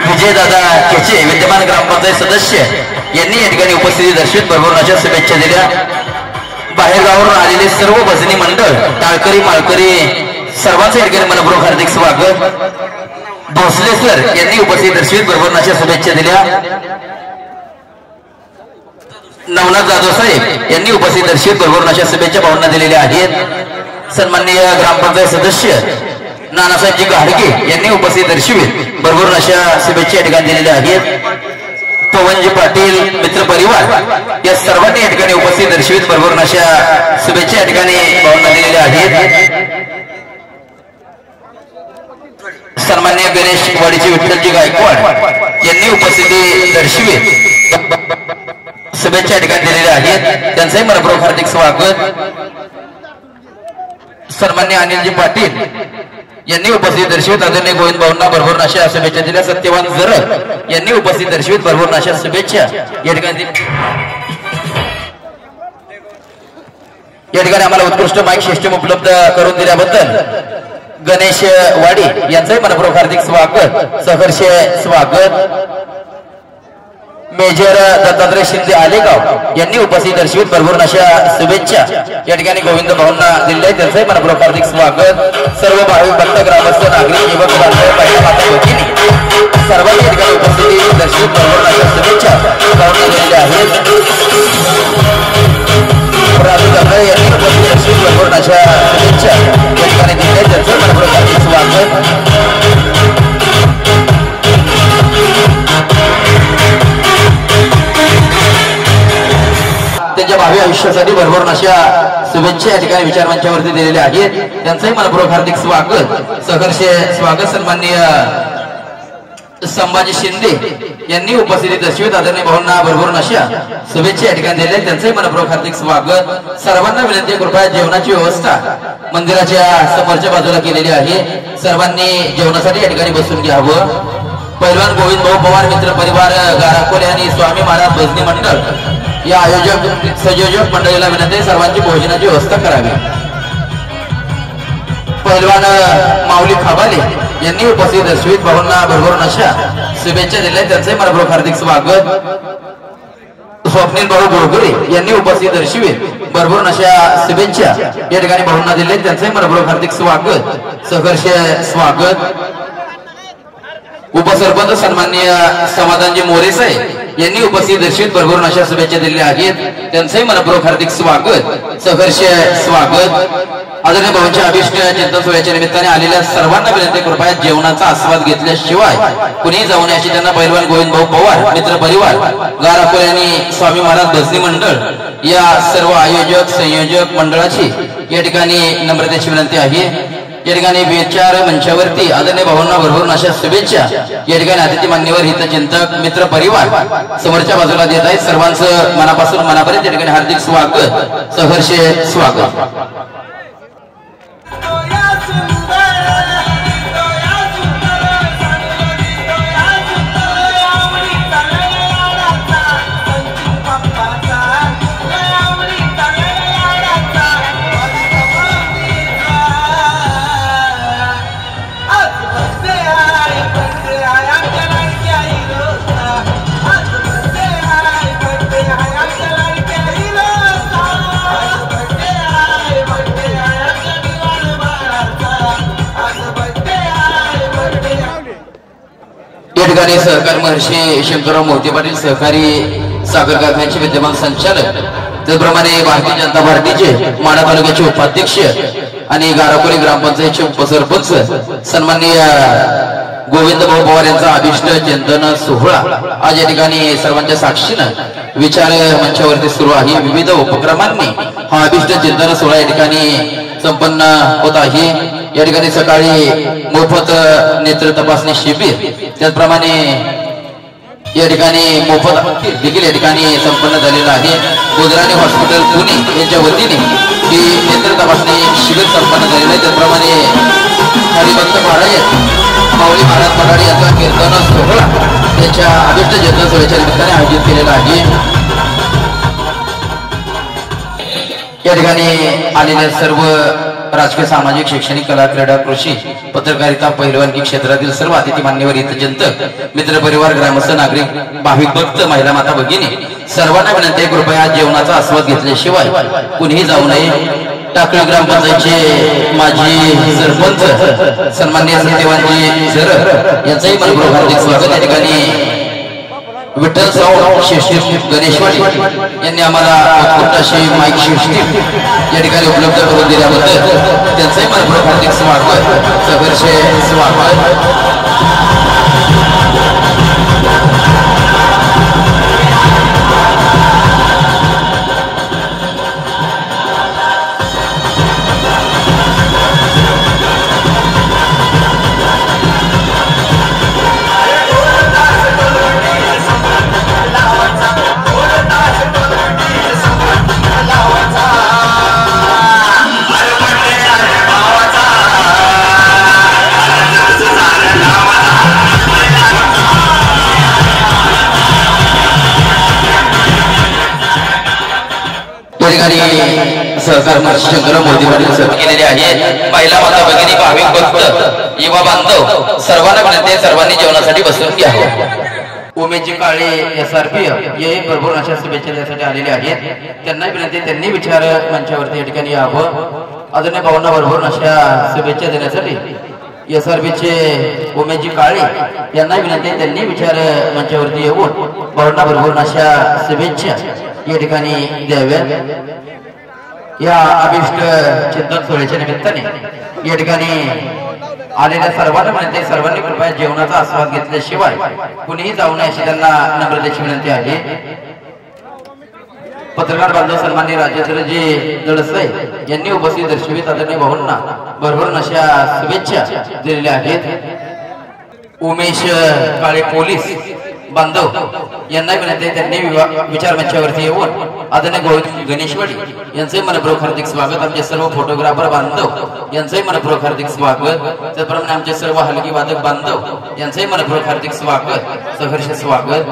Speaker 4: विजयदादा केचे विद्यमान ग्रामपंचायत सदस्य यांनी या ठिकाणी उपस्थिती दर्शवित भरभरून अशा शुभेच्छा दिल्या. बाहेरगावावरून आलेले सर्व भजनी मंडळ टाळकरी माळकरी सर्वांचे या ठिकाणी मनपूर्वक हार्दिक स्वागत. भोसले सर यांनी उपस्थित दर्शवित भरभरून अशा शुभेच्छा दिल्या. नवनाथ जाधव साहेब यांनी उपस्थित दर्शवित भरभरून अशा शुभेच्छा भावना दिलेल्या आहेत. सन्माननीय ग्रामपंचायत सदस्य नानासाहेबजी गाडगे यांनी उपस्थित दर्शवित भरभरून अशा शुभेच्छा या ठिकाणी दिलेल्या आहेत. पवनजी पाटील मित्र परिवार या सर्वांनी या ठिकाणी उपस्थित दर्शवित भरभरून अशा शुभेच्छा या ठिकाणी भावना दिलेल्या आहेत. सन्माननीय गणेश वाडीचे विठ्ठलजी गायकवाड यांनी उपस्थिती दर्शवित शुभेच्छा ठिकाणी दिलेल्या आहेत. त्यांचंही मनपूर्वक हार्दिक स्वागत. सन्मान्य अनिलजी पाटील यांनी उपस्थित दर्शवित आदरणीय गोविंद भाऊंना भरभरून अशा शुभेच्छा दिल्या. सत्यवान जरग यांनी उपस्थित दर्शवित भरभरून अशा शुभेच्छा या ठिकाणी आम्हाला उत्कृष्ट माईक सिस्टम उपलब्ध करून दिल्याबद्दल गणेश वाडी यांचंही मनपूर्वक हार्दिक स्वागत सहर्ष स्वागत. मेजर दत्तात्रय शिंदे आलेगाव यांनी उपस्थित दर्शवित भरभरून अशा शुभेच्छा या ठिकाणी गोविंद भाऊंना दिल्या. त्यांचंही मनपूर्वक हार्दिक स्वागत. सर्व भाविक भक्त ग्रामस्थ नागरिक युवक बांधव महिला माता भगिनी सर्वांनी या ठिकाणी उपस्थिती दर्शवित भरभरून अशा शुभेच्छा भावना दिलेल्या आहेत. राजू जाधव यांनी उपस्थित दर्शवित भरभरून अशा शुभेच्छा या ठिकाणी दिल्या. त्यांचं मनपूर्वक हार्दिक स्वागत. त्यांच्या भावी आयुष्यासाठी भरभरून अशा शुभेच्छा या ठिकाणी विचारमंचावरती दिलेल्या आहेत. त्यांचंही मनपूर्वक हार्दिक स्वागत सहर्ष स्वागत. सन्माननीय संभाजी शिंदे यांनी उपस्थिती दर्शवित आदरणीय भाऊंना भरभरून अशा शुभेच्छा या ठिकाणी दिल्या. त्यांचंही मनपूर्वक हार्दिक स्वागत. सर्वांना विनंती कृपया जेवणाची व्यवस्था मंदिराच्या समोरच्या बाजूला केलेली आहे. सर्वांनी जेवणासाठी या ठिकाणी बसून घ्यावं. पैलवान गोविंद भाऊ पवार मित्र परिवार गाराकोले आणि स्वामी महाराज भजनी मंडळ या आयोजक संयोजक मंडळीला विनंती सर्वांची भोजनाची व्यवस्था करावी. पैलवान माऊली खाबाले यांनी उपस्थित दर्शवित भाऊंना भरभरून अशा शुभेच्छा दिल्या. त्यांचंही मनपूर्वक हार्दिक स्वागत. स्वप्नील भाऊ गोडगुरे यांनी उपस्थित दर्शवित भरभरून अशा शुभेच्छा या ठिकाणी भाऊंना दिल्या. त्यांचंही मनपूर्वक हार्दिक स्वागत सहर्ष स्वागत. उपसरपंच सन्माननीय समाधानजी मोरे साहेब यांनी उपस्थित दर्शवित भरभरून अशा शुभेच्छा दिलेल्या आहेत. त्यांचंही मनपूर्वक हार्दिक स्वागत सहर्ष स्वागत. आदरणीय भाऊंच्या अभिष्ट चिंतन सोहळ्याच्या निमित्ताने आलेल्या सर्वांना विनंती कृपया जेवणाचा आस्वाद घेतल्याशिवाय कुणीही जाऊ नये अशी त्यांना पैलवान गोविंद भाऊ पवार मित्र परिवार गाराकोले आणि स्वामी महाराज भजनी मंडळ या सर्व आयोजक संयोजक मंडळाची या ठिकाणी नम्रतेची विनंती आहे. या ठिकाणी विचार मंचावरती आदरणीय भाऊंना भरभरून अशा शुभेच्छा या ठिकाणी अतिथी मान्यवर हितचिंतक मित्र परिवार समोरच्या बाजूला देत आहेत. सर्वांचं मनापासून मनापर्यंत या ठिकाणी हार्दिक स्वागत सहर्ष स्वागत. या ठिकाणी सहकार महर्षी शंकरराव मोहिते पाटील सहकारी सागर कारखान्याचे विद्यमान संचालक त्याचप्रमाणे भारतीय जनता पार्टीचे माढा तालुक्याचे उपाध्यक्ष आणि गाराकोली ग्रामपंचायतचे उपसरपंच सन्माननीय गोविंद भाऊ पवार यांचा अभिष्ट चिंतन सोहळा आज या ठिकाणी सर्वांच्या साक्षीनं विचार मंचावरती सुरू आहे। विविध उपक्रमांनी हा अभिष्ट चिंतन सोहळा या ठिकाणी संपन्न होत आहे। या ठिकाणी सकाळी मोफत नेत्र तपासणी शिबिर, त्याचप्रमाणे या ठिकाणी मोफत देखील या ठिकाणी संपन्न झालेलं आहे। गोदराणी हॉस्पिटल पुणे यांच्या वतीने ही नेत्र तपासणी शिबिर संपन्न झालेलं आहे। त्याचप्रमाणे हरिभक्त महाराज माऊली महाराज मराठी यांचा कीर्तन सोहळा त्यांच्या अभिष्ट चिंतन सोहळ्याच्या निमित्ताने आयोजित केलेला आहे। या ठिकाणी आलेल्या सर्व राजकीय, सामाजिक, शैक्षणिक, कला, क्रीडा, कृषी, पत्रकारिता, पहिलवानगी क्षेत्रातील सर्व अतिथी मान्यवर, हितचिंतक, मित्र परिवार, ग्रामस्थ, नागरिक, भाविक भक्त, महिला, माता भगिनी सर्वांना विनंती आहे, कृपया जेवणाचा आस्वाद घेतल्याशिवाय कुणीही जाऊ नये। टाकळी ग्रामपंचायतचे माजी सरपंच सन्माननीय सत्यवानजी झर यांचंही मनपूर्वक हार्दिक स्वागत। या ठिकाणी विठ्ठल साव शिष्टी गणेशवाडी यांनी आम्हाला उत्कृष्ट अशी माईक सिस्टीम या ठिकाणी उपलब्ध करून दिल्याबद्दल त्यांचंही मनपूर्वक हार्दिक स्वागत, सहर्ष स्वागत। सहकार शंकर मोदीवाडी सभा केलेली आहे। महिला, माता भगिनी, भाविक भक्त, युवा बांधव सर्वांना विनंती, सर्वांनी जेवणासाठी बसून घ्यावं। उमेशजी काळे SRP हे भरपूर अशा शुभेच्छा देण्यासाठी आलेले आहेत। त्यांना विनंती, त्यांनी विचार मंचावरती या ठिकाणी यावं। अजूनही भावना भरपूर अशा शुभेच्छा देण्यासाठी SRPचे उमेशजी काळे यांना विनंती, त्यांनी विचार मंचावरती येऊन भावना भरपूर अशा शुभेच्छा या ठिकाणी द्याव्या। या अभिष्ट चिंतन सोहळ्याच्या निमित्ताने या ठिकाणी आलेल्या सर्वांना विनंती, सर्वांनी कृपया जेवणाचा आस्वाद घेतल्याशिवाय कुणीही जाऊ नये अशी त्यांना नम्रतेची विनंती आहे। पत्रकार बांधव सन्माननीय राजेंद्रजी दळसाई यांनी उपस्थित दर्शवित आदरणीय भाऊंना भरभरून अशा शुभेच्छा दिलेल्या आहेत। उमेश काळे पोलीस बांधव यांना विनंती, त्यांनी विचार मंचावरती येऊन आदरणीय गोविंद गणेशवाडी यांचंही मनपूर्वक हार्दिक स्वागत। आमचे सर्व फोटोग्राफर बांधव यांचंही मनपूर्वक हार्दिक स्वागत। त्याचप्रमाणे आमचे सर्व हलगी वादक बांधव यांचंही मनपूर्वक हार्दिक स्वागत, सहर्ष स्वागत।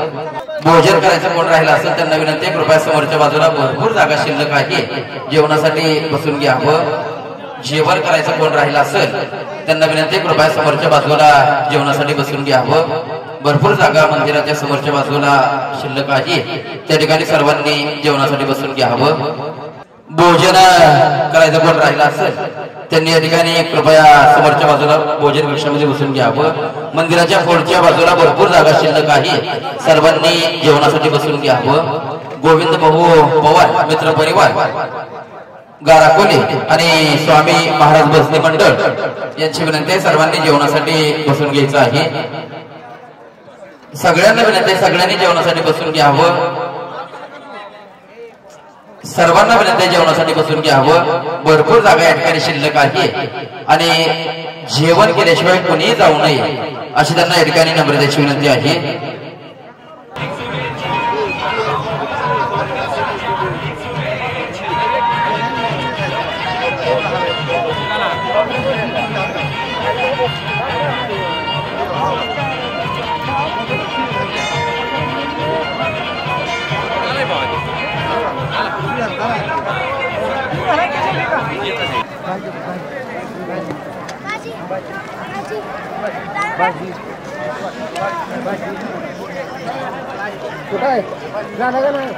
Speaker 4: भोजन करायचं कोण राहिलं असेल त्यांना विनंती, कृपया समोरच्या बाजूला भरपूर जागा शिल्लक आहे, जेवणासाठी बसून घ्यावं। जेवण करायचं कोण राहिलं असेल त्यांना विनंती, कृपया समोरच्या बाजूला जेवणासाठी बसून घ्यावं। भरपूर जागा मंदिराच्या समोरच्या बाजूला शिल्लक आहे, त्या ठिकाणी सर्वांनी जेवणासाठी बसून घ्यावं। भोजन करायचं कोण राहिलं असेल त्यांनी या ठिकाणी कृपया समोरच्या बाजूला भोजन कक्षामध्ये बसून घ्यावं। मंदिराच्या पुढच्या बाजूला भरपूर जागा शिल्लक आहे, सर्वांनी जेवणासाठी बसून घ्यावं। गोविंद भाऊ पवार मित्र परिवार गाराकोली आणि स्वामी महाराज बसने मंडळ यांची विनंती, सर्वांनी जेवणासाठी बसून घ्यायचं आहे। सगळ्यांना विनंती, सगळ्यांनी जेवणासाठी बसून घ्यावं। सर्वांना विनंती, जेवणासाठी बसून घ्यावं। भरपूर जागा या ठिकाणी शिल्लक आहे आणि जेवण केल्याशिवाय कोणीही जाऊ नये अशी त्यांना या ठिकाणी नम्रतेची विनंती आहे।
Speaker 3: कुठं आहे? झालं का नाही?